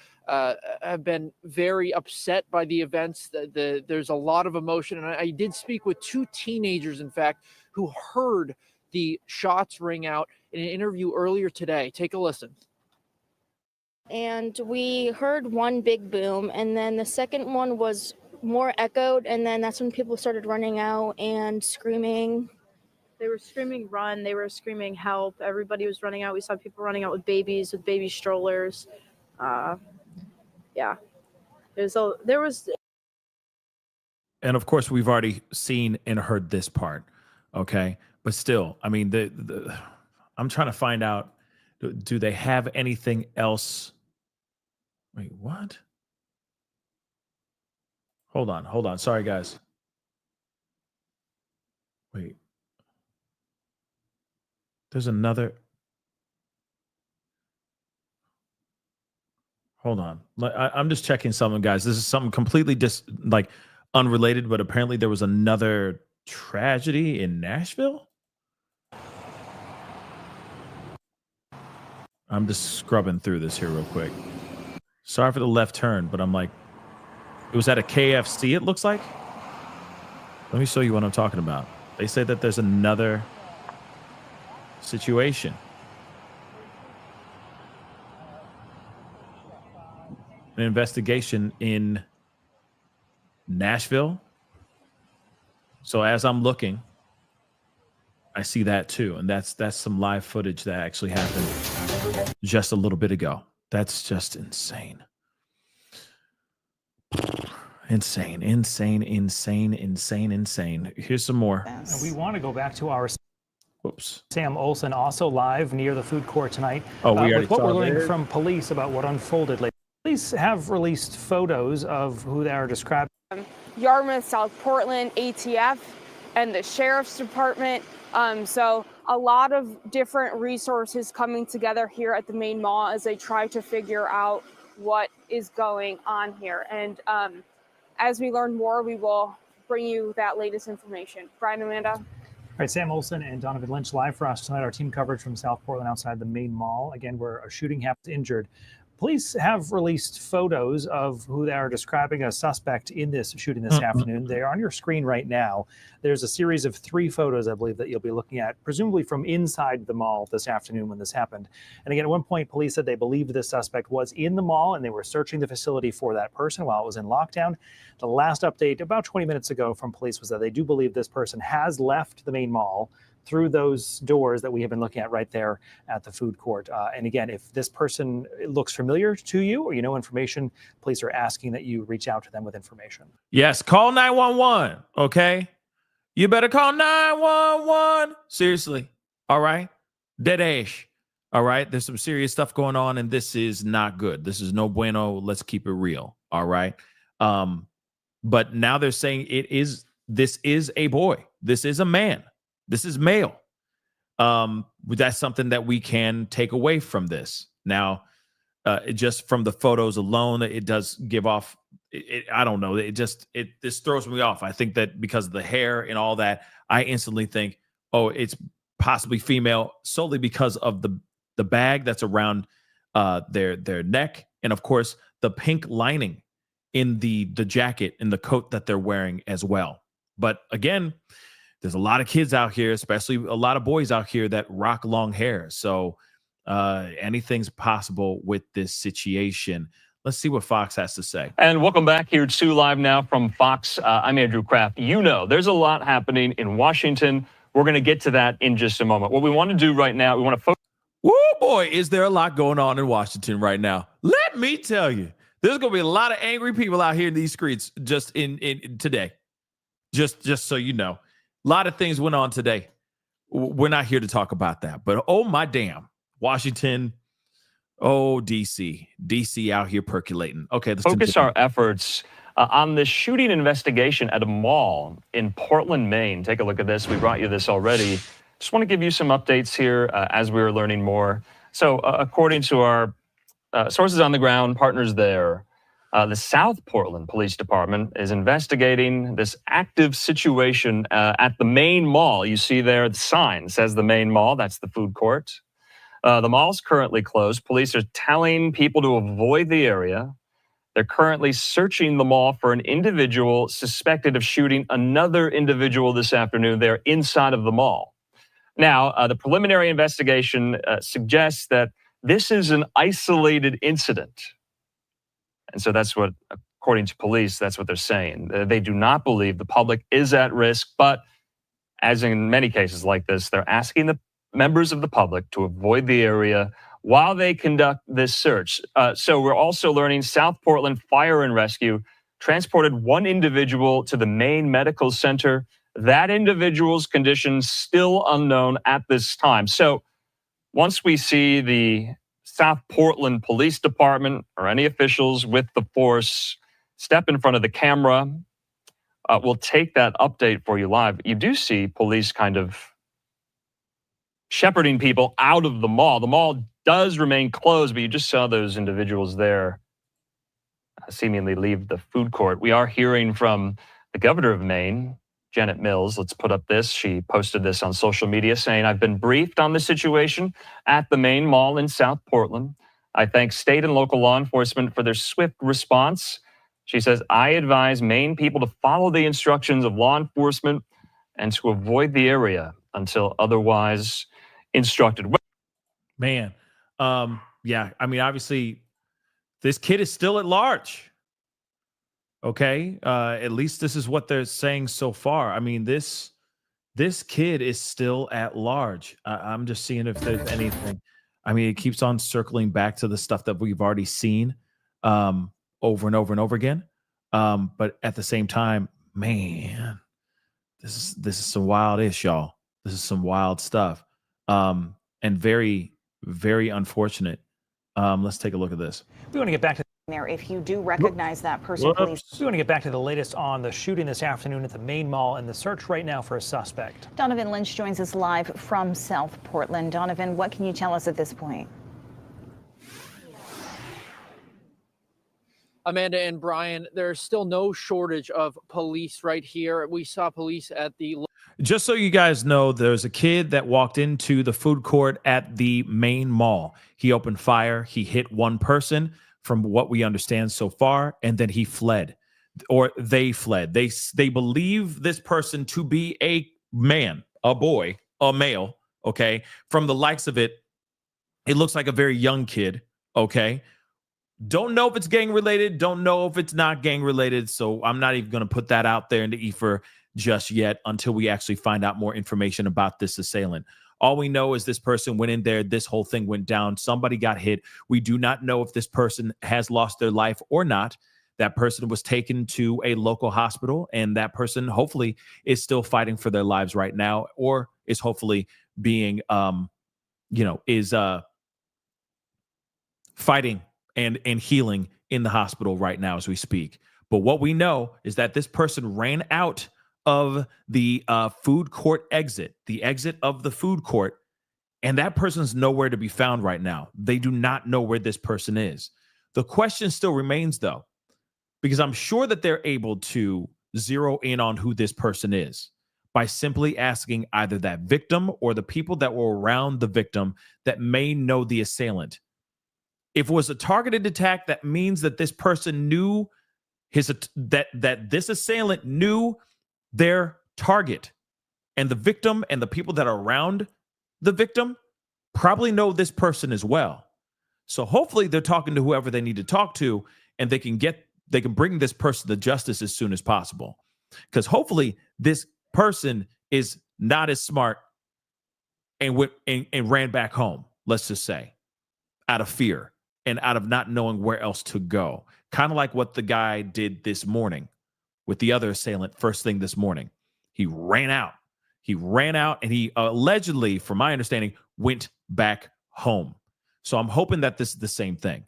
have been very upset by the events. There's a lot of emotion. And I did speak with two teenagers, in fact, who heard the shots ring out in an interview earlier today. Take a listen. And we heard one big boom, and then the second one was more echoed, and then that's when people started running out and screaming. They were screaming run, they were screaming help. Everybody was running out. We saw people running out with babies, with baby strollers. Yeah. There was. And of course, we've already seen and heard this part. Okay. But still, I mean, I'm trying to find out, do they have anything else? Wait, what? Hold on. Sorry, guys. Wait. There's another. Hold on. I'm just checking something, guys. This is something completely unrelated, but apparently there was another tragedy in Nashville. I'm just scrubbing through this here real quick. Sorry for the left turn, but I'm like, it was at a KFC, it looks like. Let me show you what I'm talking about. They said that there's another situation. An investigation in Nashville. So as I'm looking, I see that too. And that's some live footage that actually happened just a little bit ago. That's just insane. Insane. Here's some more. And we want to go back to our Sam Olsen, also live near the food court tonight. Oh, we already with what saw we're learning that. from police about what unfolded later. Police have released photos of who they are described. Yarmouth, South Portland, ATF, and the Sheriff's Department. So a lot of different resources coming together here at the Maine Mall as they try to figure out what is going on here. And as we learn more, we will bring you that latest information. Brian, Amanda? All right, Sam Olson and Donovan Lynch live for us tonight. Our team coverage from South Portland outside the Maine Mall, again, where a shooting happens injured. Police have released photos of who they are describing a suspect in this shooting this afternoon. They are on your screen right now. There's a series of 3 photos, I believe, that you'll be looking at, presumably from inside the mall this afternoon when this happened. And again, at one point, police said they believed the suspect was in the mall and they were searching the facility for that person while it was in lockdown. The last update about 20 minutes ago from police was that they do believe this person has left the Maine Mall through those doors that we have been looking at right there at the food court. And again, if this person looks familiar to you or you know information, police are asking that you reach out to them with information. Yes, call 911, okay? You better call 911. Seriously, all right? Dead ash, all right? There's some serious stuff going on, and this is not good. This is no bueno. Let's keep it real, all right? But now they're saying this is a boy. This is a man. This is male. That's something that we can take away from this. Now, just from the photos alone, it does give off. I don't know. This throws me off. I think that because of the hair and all that, I instantly think, oh, it's possibly female solely because of the bag that's around their neck, and of course the pink lining in the jacket and the coat that they're wearing as well. But again, there's a lot of kids out here, especially a lot of boys out here that rock long hair. So anything's possible with this situation. Let's see what Fox has to say. And welcome back here to Live Now from Fox. I'm Andrew Kraft. You know, there's a lot happening in Washington. We're going to get to that in just a moment. What we want to do right now, we want to focus. Woo, boy, is there a lot going on in Washington right now. Let me tell you, there's going to be a lot of angry people out here in these streets just in today. Just so you know. A lot of things went on today. We're not here to talk about that. But oh, my damn. Washington, DC out here perculating. Okay, let's focus our efforts on this shooting investigation at a mall in Portland, Maine. Take a look at this. We brought you this already. Just want to give you some updates here as we were learning more. So according to our sources on the ground, partners there, the South Portland Police Department is investigating this active situation at the Maine Mall. You see there the sign says the Maine Mall. That's the food court. The mall's currently closed. Police are telling people to avoid the area. They're currently searching the mall for an individual suspected of shooting another individual this afternoon there inside of the mall. Now, the preliminary investigation suggests that this is an isolated incident. And so that's what, according to police, that's what they're saying. They do not believe the public is at risk, but as in many cases like this, they're asking the members of the public to avoid the area while they conduct this search. So we're also learning South Portland Fire and Rescue transported one individual to the Maine Medical Center. That individual's condition still unknown at this time. So once we see the South Portland Police Department or any officials with the force step in front of the camera, we'll take that update for you live. You do see police kind of shepherding people out of the mall. The mall does remain closed, but you just saw those individuals there seemingly leave the food court. We are hearing from the governor of Maine, Janet Mills. Let's put up this. She posted this on social media saying, "I've been briefed on the situation at the Maine Mall in South Portland. I thank state and local law enforcement for their swift response." She says, "I advise Maine people to follow the instructions of law enforcement and to avoid the area until otherwise instructed." Man, yeah, I mean, obviously, this kid is still at large. Okay, at least this is what they're saying so far. I mean, this kid is still at large. I'm just seeing if there's anything. I mean, it keeps on circling back to the stuff that we've already seen over and over and over again. But at the same time, man, this is some wild-ish, y'all. This is some wild stuff, and very, very unfortunate. Let's take a look at this. We want to get back to there if you do recognize that person. Police. We want to get back to the latest on the shooting this afternoon at the Maine Mall and the search right now for a suspect. Donovan Lynch joins us live from South Portland. Donovan, what can you tell us at this point? Amanda and Brian, there's still no shortage of police right here. We saw police at the... Just so you guys know, there's a kid that walked into the food court at the Maine Mall. He opened fire. He hit one person, from what we understand so far, and then he fled, or they fled. They believe this person to be a man, a boy, a male. Okay, from the likes of it, it looks like a very young kid. Okay, don't know if it's gang related. Don't know if it's not gang related. So I'm not even going to put that out there in the ether just yet until we actually find out more information about this assailant. All we know is this person went in there. This whole thing went down. Somebody got hit. We do not know if this person has lost their life or not. That person was taken to a local hospital, and that person hopefully is still fighting for their lives right now, or is hopefully being, fighting and healing in the hospital right now as we speak. But what we know is that this person ran out of the food court exit, the exit of the food court, and that person's nowhere to be found right now. They do not know where this person is. The question still remains, though, because I'm sure that they're able to zero in on who this person is by simply asking either that victim or the people that were around the victim that may know the assailant. If it was a targeted attack, that means that this person knew that this assailant knew their target, and the victim and the people that are around the victim probably know this person as well. So hopefully they're talking to whoever they need to talk to, and they can bring this person to justice as soon as possible. Because hopefully this person is not as smart and ran back home, let's just say, out of fear and out of not knowing where else to go. Kind of like what the guy did this morning with the other assailant first thing this morning. He ran out. And he allegedly, from my understanding, went back home. So I'm hoping that this is the same thing.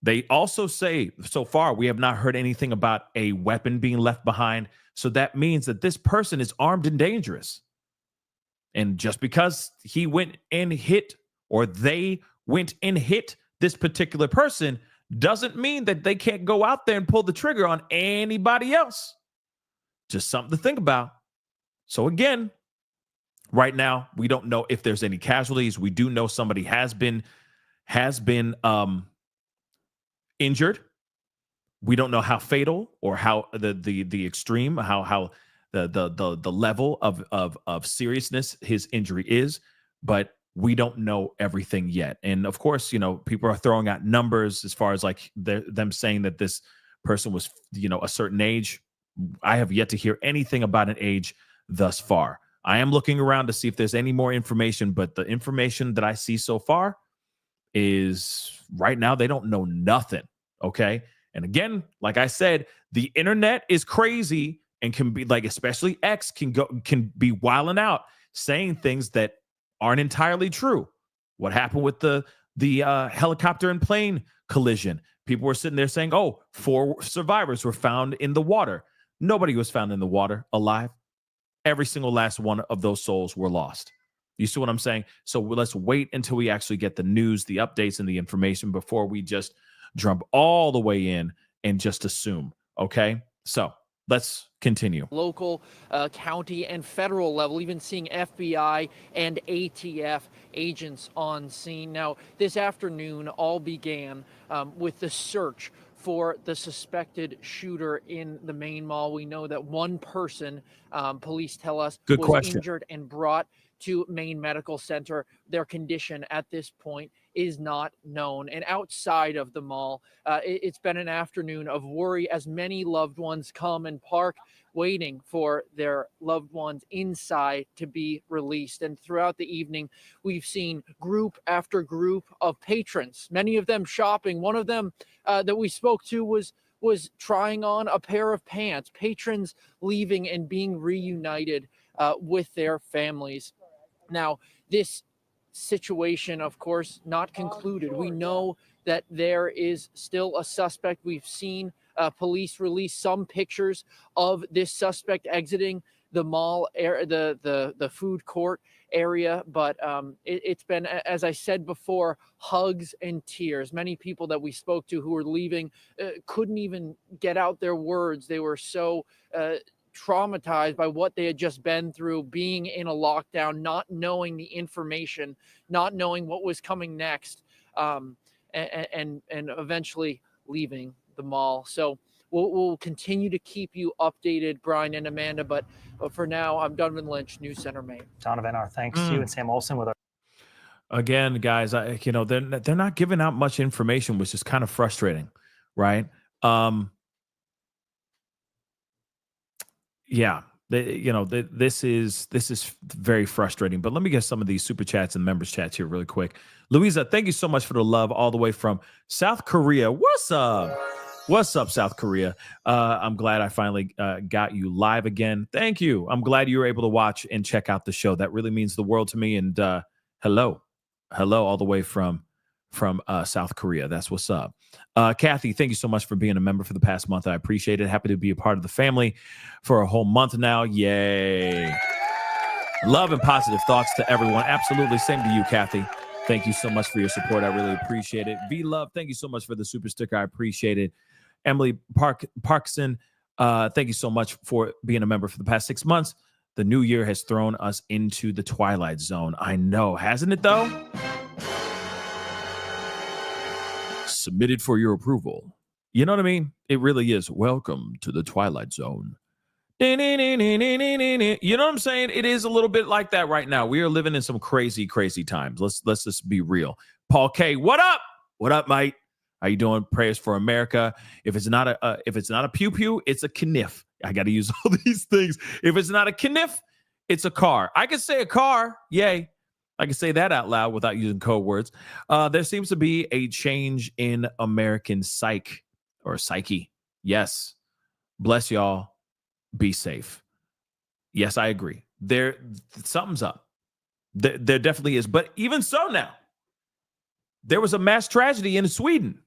They also say, so far, we have not heard anything about a weapon being left behind. So that means that this person is armed and dangerous. And just because he went and hit, or they went and hit this particular person, doesn't mean that they can't go out there and pull the trigger on anybody else. Just something to think about. So again, right now, we don't know if there's any casualties. We do know somebody has been injured. We don't know how fatal or how the extreme, how the level of seriousness his injury is, but we don't know everything yet. And of course, people are throwing out numbers as far as like them saying that this person was, a certain age. I have yet to hear anything about an age thus far. I am looking around to see if there's any more information, but the information that I see so far is right now they don't know nothing. Okay. And again, like I said, the internet is crazy and can be like, especially X can be wilding out saying things that aren't entirely true. What happened with the helicopter and plane collision? People were sitting there saying, 4 survivors were found in the water. Nobody was found in the water alive. Every single last one of those souls were lost. You see what I'm saying? So let's wait until we actually get the news, the updates, and the information before we just jump all the way in and just assume. Okay? So let's continue. Local, county, and federal level, even seeing FBI and ATF agents on scene. Now, this afternoon all began with the search for the suspected shooter in the Maine Mall. We know that one person, police tell us, was injured and brought to Maine Medical Center. Their condition at this point is not known. And outside of the mall, it's been an afternoon of worry as many loved ones come and park waiting for their loved ones inside to be released. And throughout the evening, we've seen group after group of patrons, many of them shopping. One of them that we spoke to was trying on a pair of pants, patrons leaving and being reunited with their families. Now, this situation, of course, not concluded. We know that there is still a suspect. We've seen police release some pictures of this suspect exiting the mall, the food court area. But it's been, as I said before, hugs and tears. Many people that we spoke to who were leaving couldn't even get out their words. They were so traumatized by what they had just been through, being in a lockdown, not knowing the information, not knowing what was coming next, and eventually leaving the mall. So we'll continue to keep you updated, Brian and Amanda. But for now, I'm Donovan Lynch, News Center, Maine. Donovan, our thanks to you and Sam Olson with our. Again, guys, they're not giving out much information, which is kind of frustrating, right? Yeah, this is very frustrating. But let me get some of these super chats and members chats here really quick. Louisa, thank you so much for the love all the way from South Korea. What's up? What's up, South Korea? I'm glad I finally got you live again. Thank you. I'm glad you were able to watch and check out the show. That really means the world to me. And hello, all the way from South Korea. That's what's up. Kathy, thank you so much for being a member for the past month. I appreciate it. Happy to be a part of the family for a whole month now. Yay. Love and positive thoughts to everyone. Absolutely. Same to you, Kathy. Thank you so much for your support. I really appreciate it. V-Love, thank you so much for the super sticker. I appreciate it. Emily Parkson, thank you so much for being a member for the past 6 months. The new year has thrown us into the twilight zone. I know, hasn't it, though? Submitted for your approval. You know what I mean? It really is. Welcome to the twilight zone. You know what I'm saying? It is a little bit like that right now. We are living in some crazy, crazy times. Let's just be real. Paul K, what up? What up, mate? How you doing? Prayers for America. If it's not a pew pew, it's a kniff. I got to use all these things. If it's not a kniff, it's a car. I can say a car. Yay. I can say that out loud without using code words. There seems to be a change in American psyche. Yes. Bless y'all. Be safe. Yes, I agree. Something's up. There definitely is. But even so now, there was a mass tragedy in Sweden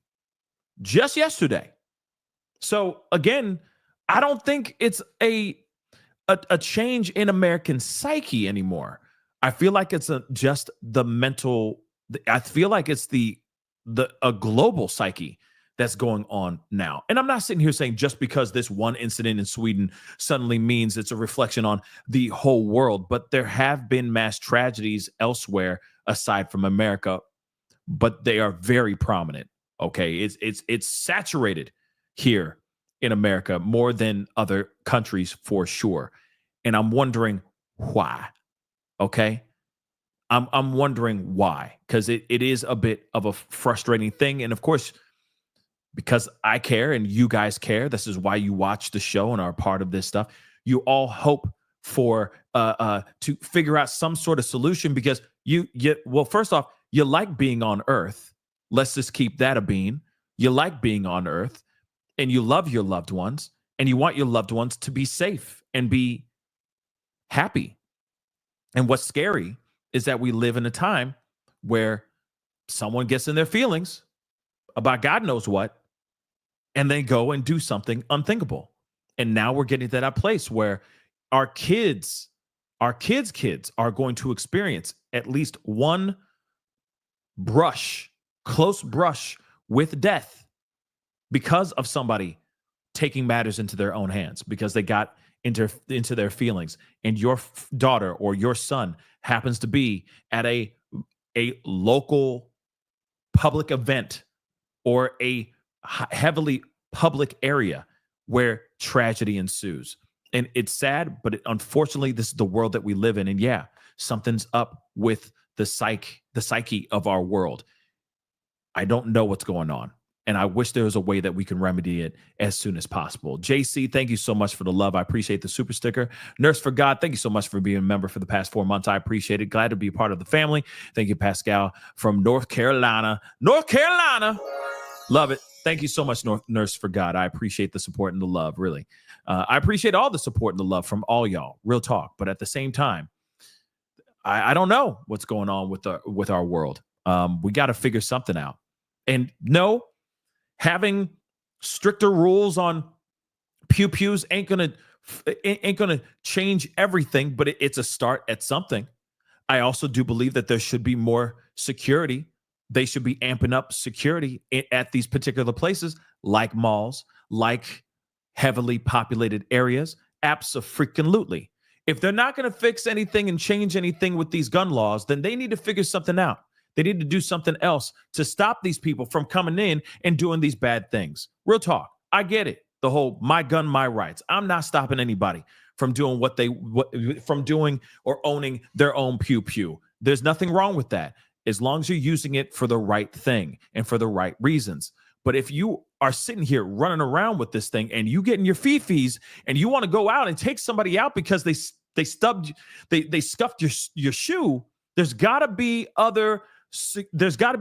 just yesterday. So again, I don't think it's a change in American psyche anymore. I feel like it's just the mental. I feel like it's a global psyche that's going on now. And I'm not sitting here saying just because this one incident in Sweden suddenly means it's a reflection on the whole world, but there have been mass tragedies elsewhere aside from America, but they are very prominent. Okay, it's saturated here in America more than other countries for sure. And I'm wondering why. Okay. I'm wondering why, because it is a bit of a frustrating thing. And of course, because I care and you guys care, this is why you watch the show and are part of this stuff. You all hope for to figure out some sort of solution because well, first off, you like being on Earth. Let's just keep that a bean. You like being on Earth and you love your loved ones and you want your loved ones to be safe and be happy. And what's scary is that we live in a time where someone gets in their feelings about God knows what, and they go and do something unthinkable. And now we're getting to that place where our kids are going to experience at least one close brush with death because of somebody taking matters into their own hands, because they got into their feelings. And your daughter or your son happens to be at a local public event or a heavily public area where tragedy ensues. And it's sad, but unfortunately, this is the world that we live in. And yeah, something's up with the psyche of our world. I don't know what's going on. And I wish there was a way that we can remedy it as soon as possible. JC, thank you so much for the love. I appreciate the super sticker. Nurse for God, thank you so much for being a member for the past 4 months. I appreciate it. Glad to be a part of the family. Thank you, Pascal from North Carolina. North Carolina. Love it. Thank you so much, Nurse for God. I appreciate the support and the love, really. I appreciate all the support and the love from all y'all. Real talk. But at the same time, I don't know what's going on with our world. We got to figure something out. And no, having stricter rules on pew-pews ain't gonna change everything, but it's a start at something. I also do believe that there should be more security. They should be amping up security at these particular places, like malls, like heavily populated areas, Abso-freaking-lutely. If they're not going to fix anything and change anything with these gun laws, then they need to figure something out. They need to do something else to stop these people from coming in and doing these bad things. Real talk. I get it. The whole my gun, my rights. I'm not stopping anybody from doing from doing or owning their own pew pew. There's nothing wrong with that as long as you're using it for the right thing and for the right reasons. But if you are sitting here running around with this thing and you getting your fee-fees and you want to go out and take somebody out because they scuffed your shoe, there's got to be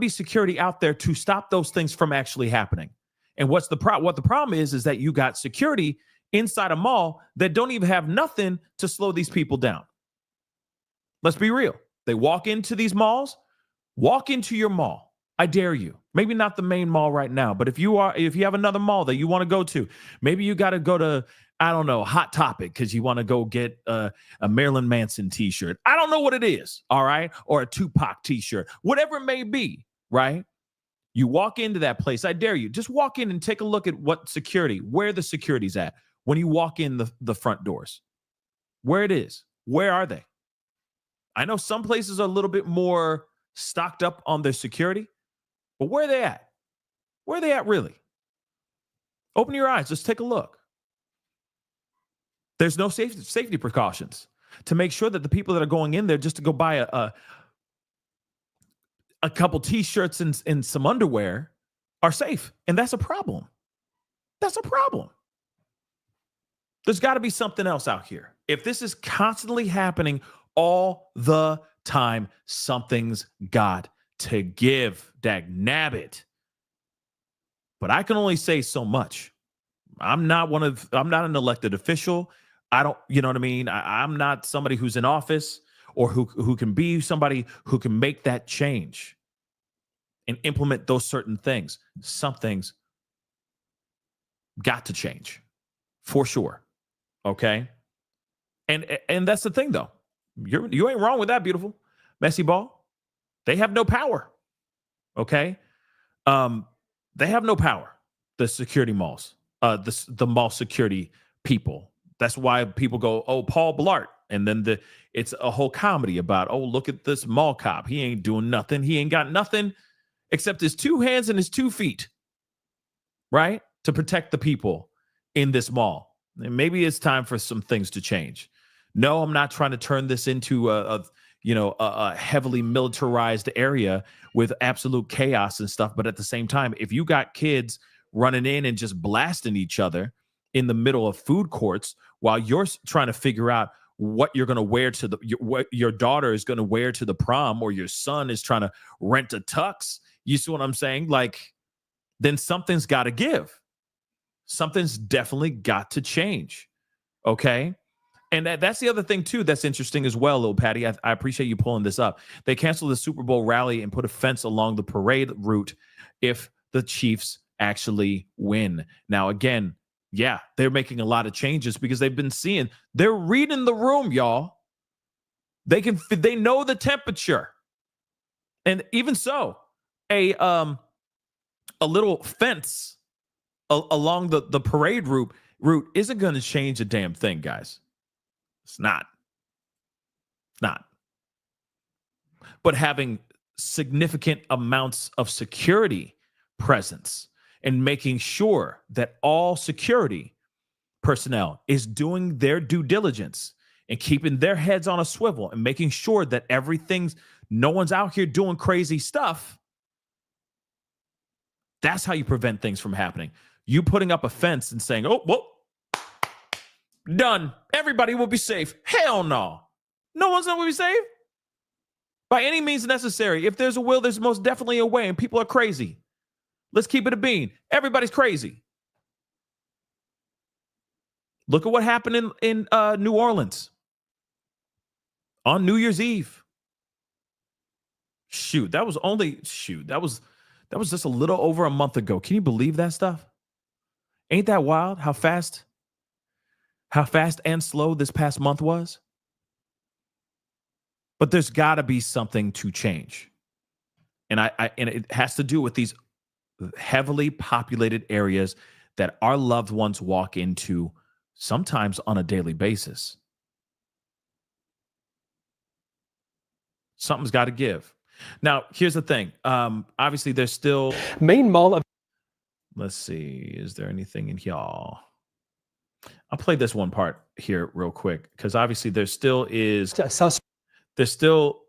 security out there to stop those things from actually happening. And what the problem is that you got security inside a mall that don't even have nothing to slow these people down. Let's be real. They walk into these malls, walk into your mall. I dare you. Maybe not the main mall right now, but if you have another mall that you want to go to, maybe you got to go to, I don't know, Hot Topic because you want to go get a Marilyn Manson t-shirt. I don't know what it is, all right? Or a Tupac t-shirt, whatever it may be, right? You walk into that place. I dare you. Just walk in and take a look at where the security's at when you walk in the front doors. Where it is. Where are they? I know some places are a little bit more stocked up on their security, but where are they at? Where are they at really? Open your eyes. Just take a look. There's no safety precautions to make sure that the people that are going in there just to go buy a couple t-shirts and some underwear are safe. And that's a problem. That's a problem. There's got to be something else out here. If this is constantly happening all the time, something's got to give. Dagnabbit. But I can only say so much. I'm not an elected official. I don't, you know what I mean? I'm not somebody who's in office or who can be somebody who can make that change and implement those certain things. Something's got to change for sure. Okay. And that's the thing though. You ain't wrong with that, beautiful. Messy ball. They have no power. Okay. They have no power. The security malls, the mall security people. That's why people go, oh, Paul Blart. And then it's a whole comedy about, oh, look at this mall cop. He ain't doing nothing. He ain't got nothing except his 2 hands and his 2 feet, right? To protect the people in this mall. And maybe it's time for some things to change. No, I'm not trying to turn this into a heavily militarized area with absolute chaos and stuff. But at the same time, if you got kids running in and just blasting each other in the middle of food courts while you're trying to figure out what you're going to wear what your daughter is going to wear to the prom, or your son is trying to rent a tux, you see what I'm saying? Like, then something's got to give. Something's definitely got to change. Okay. And that's the other thing, too, that's interesting as well, little Patty. I appreciate you pulling this up. They canceled the Super Bowl rally and put a fence along the parade route if the Chiefs actually win. Now, again, yeah, they're making a lot of changes because they're reading the room, y'all. They know the temperature. And even so, a little fence along the parade route isn't going to change a damn thing, guys. It's not. But having significant amounts of security presence and making sure that all security personnel is doing their due diligence and keeping their heads on a swivel and making sure that no one's out here doing crazy stuff. That's how you prevent things from happening. You putting up a fence and saying, oh, well, done. Everybody will be safe. Hell no. No one's going to be safe. By any means necessary. If there's a will, there's most definitely a way, and people are crazy. Let's keep it a bean. Everybody's crazy. Look at what happened in New Orleans on New Year's Eve. That was just a little over a month ago. Can you believe that stuff? Ain't that wild? How fast and slow this past month was? But there's got to be something to change. And and it has to do with these heavily populated areas that our loved ones walk into sometimes on a daily basis. Something's got to give. Now, here's the thing. Obviously, there's still Maine Mall. Let's see. Is there anything in here? I'll play this one part here real quick because obviously there still is. They still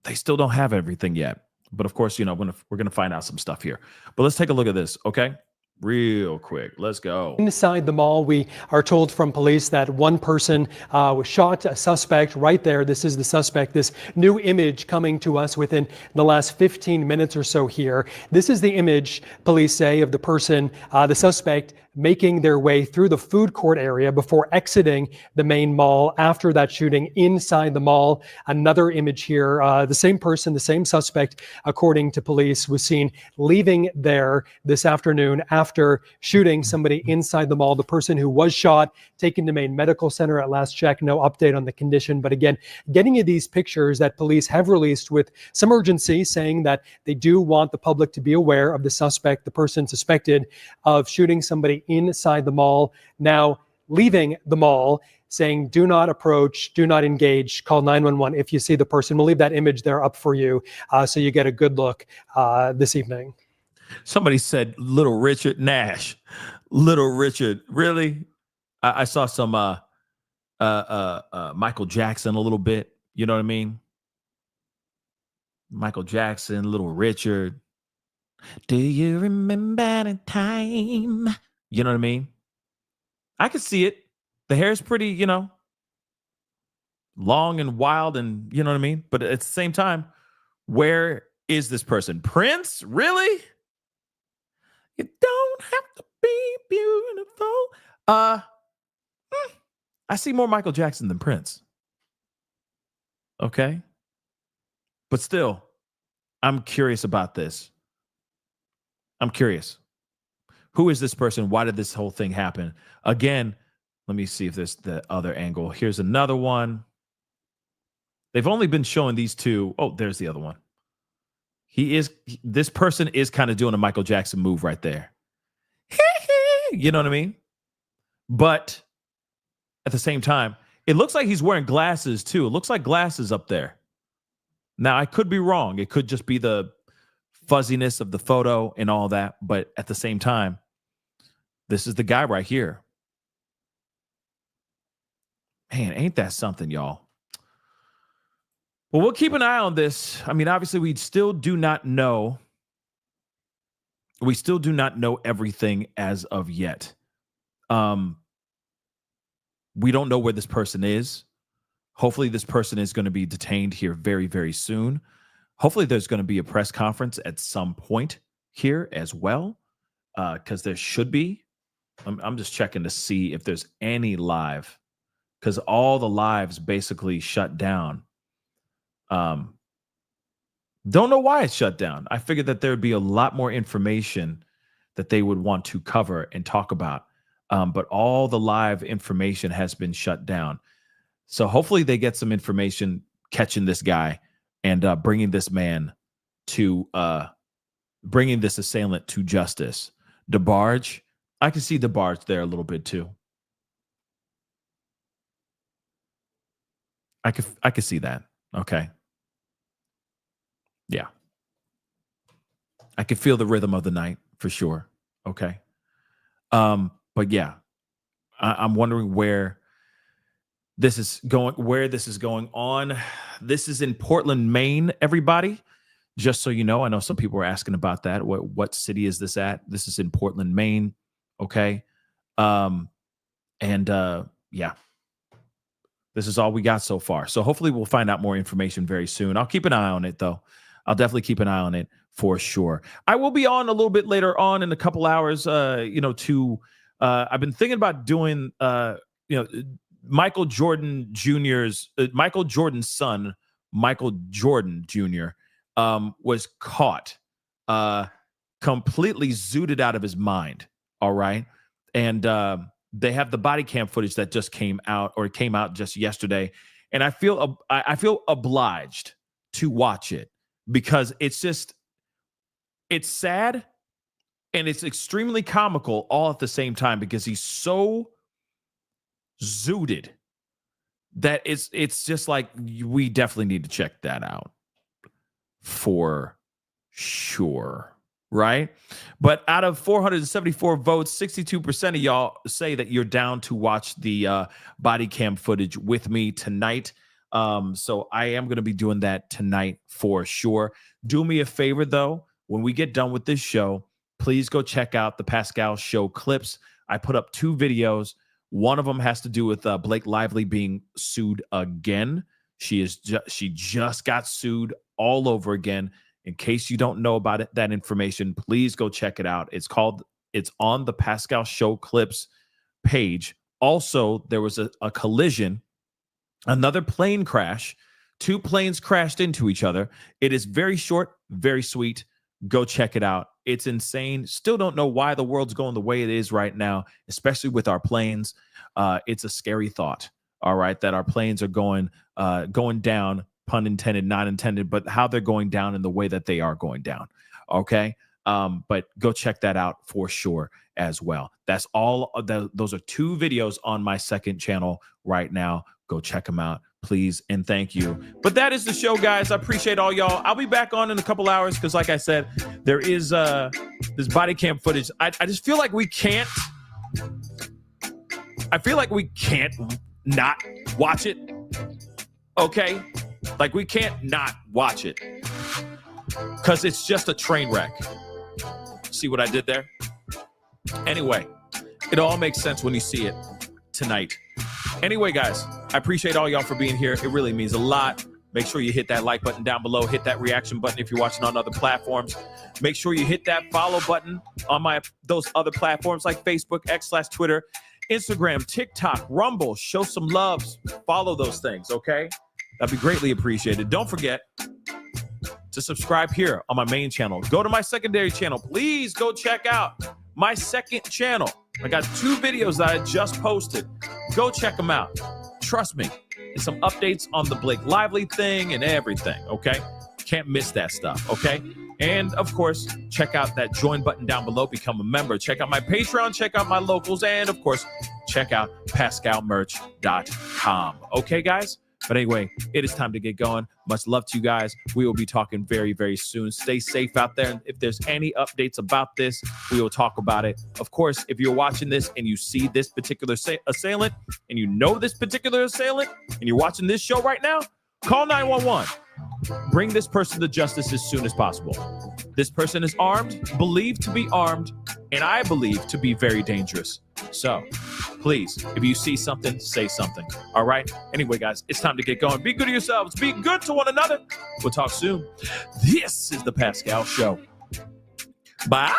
don't have everything yet. But of course, we're going to find out some stuff here. But let's take a look at this, okay? Real quick. Let's go. Inside the mall, we are told from police that one person was shot, a suspect right there. This is the suspect. This new image coming to us within the last 15 minutes or so here. This is the image, police say, of the person, the suspect, making their way through the food court area before exiting the Maine Mall after that shooting inside the mall. Another image here, the same person, the same suspect, according to police, was seen leaving there this afternoon after shooting somebody inside the mall. The person who was shot, taken to Maine Medical Center at last check. No update on the condition. But again, getting you these pictures that police have released with some urgency, saying that they do want the public to be aware of the suspect, the person suspected of shooting somebody inside the mall, now leaving the mall, saying do not approach, do not engage, call 911 if you see the person. We'll leave that image there up for you so you get a good look this evening. Somebody said Little Richard Nash. Little Richard, really? I saw some Michael Jackson a little bit. You know what I mean? Michael Jackson, Little Richard. Do you remember the time? You know what I mean? I could see it. The hair is pretty, long and wild and, you know what I mean? But at the same time, where is this person? Prince? Really? You don't have to be beautiful. I see more Michael Jackson than Prince. Okay? But still, I'm curious about this. I'm curious. Who is this person? Why did this whole thing happen? Again, let me see if there's the other angle. Here's another one. They've only been showing these two. Oh, there's the other one. This person is kind of doing a Michael Jackson move right there. You know what I mean? But at the same time, it looks like he's wearing glasses too. It looks like glasses up there. Now, I could be wrong. It could just be the fuzziness of the photo and all that. But at the same time, this is the guy right here. Man, ain't that something, y'all? Well, we'll keep an eye on this. I mean, obviously, we still do not know. We still do not know everything as of yet. We don't know where this person is. Hopefully, this person is going to be detained here very, very soon. Hopefully, there's going to be a press conference at some point here as well, because there should be. I'm just checking to see if there's any live, because all the lives basically shut down. Don't know why it's shut down. I figured that there would be a lot more information that they would want to cover and talk about. But all the live information has been shut down. So hopefully they get some information catching this guy and bringing this man to bringing this assailant to justice. DeBarge, I can see DeBarge there a little bit too. I could see that. Okay. Yeah. I could feel the rhythm of the night for sure. Okay. But yeah, I'm wondering where this is going on. This is in Portland, Maine, everybody. Just so you know, I know some people were asking about that. What city is this at? This is in Portland, Maine. Okay. Yeah. This is all we got so far. So hopefully we'll find out more information very soon. I'll keep an eye on it, though. I'll definitely keep an eye on it for sure. I will be on a little bit later on in a couple hours, I've been thinking about doing, Michael Jordan's son, Michael Jordan Jr., was caught completely zooted out of his mind. All right. And they have the body cam footage that just came out just yesterday. And I feel obliged to watch it because it's sad and it's extremely comical all at the same time because he's so zooted that it's just like we definitely need to check that out for sure, right? But out of 474 votes, 62% of y'all say that you're down to watch the body cam footage with me tonight. So I am going to be doing that tonight for sure. Do me a favor, though. When we get done with this show, please go check out the Pascal Show clips. I put up 2 videos. One of them has to do with Blake Lively being sued again. She just got sued all over again. In case you don't know about it, that information, please go check it out. It's on the Pascal Show clips page. Also, there was a collision, another plane crash. 2 planes crashed into each other. It is very short, very sweet. Go check it out. It's insane. Still don't know why the world's going the way it is right now, especially with our planes. It's a scary thought, all right, that our planes are going down, pun intended, not intended, but how they're going down in the way that they are going down, okay? But go check that out for sure as well. That's all. Those are 2 videos on my second channel right now. Go check them out, please, and thank you. But that is the show, guys. I appreciate all y'all. I'll be back on in a couple hours because, like I said, there is this body cam footage. I just feel like we can't. I feel like we can't not watch it. Okay, like we can't not watch it because it's just a train wreck. See what I did there? Anyway, it all makes sense when you see it tonight. Anyway, guys, I appreciate all y'all for being here. It really means a lot. Make sure you hit that like button down below. Hit that reaction button if you're watching on other platforms. Make sure you hit that follow button on those other platforms like Facebook, X/Twitter, Instagram, TikTok, Rumble. Show some love. Follow those things, okay? That'd be greatly appreciated. Don't forget to subscribe here on my main channel. Go to my secondary channel. Please go check out my second channel. I got 2 videos that I just posted. Go check them out. Trust me. There's some updates on the Blake Lively thing and everything, okay? Can't miss that stuff, okay? And, of course, check out that join button down below. Become a member. Check out my Patreon. Check out my locals. And, of course, check out PascalMerch.com. Okay, guys? But anyway, it is time to get going. Much love to you guys. We will be talking very, very soon. Stay safe out there. And if there's any updates about this, we will talk about it. Of course, if you're watching this and you see this particular assailant and you know this particular assailant and you're watching this show right now, call 911. Bring this person to justice as soon as possible. This person is armed, believed to be armed, and I believe to be very dangerous. So, please, if you see something, say something. All right? Anyway, guys, it's time to get going. Be good to yourselves. Be good to one another. We'll talk soon. This is The Pascal Show. Bye.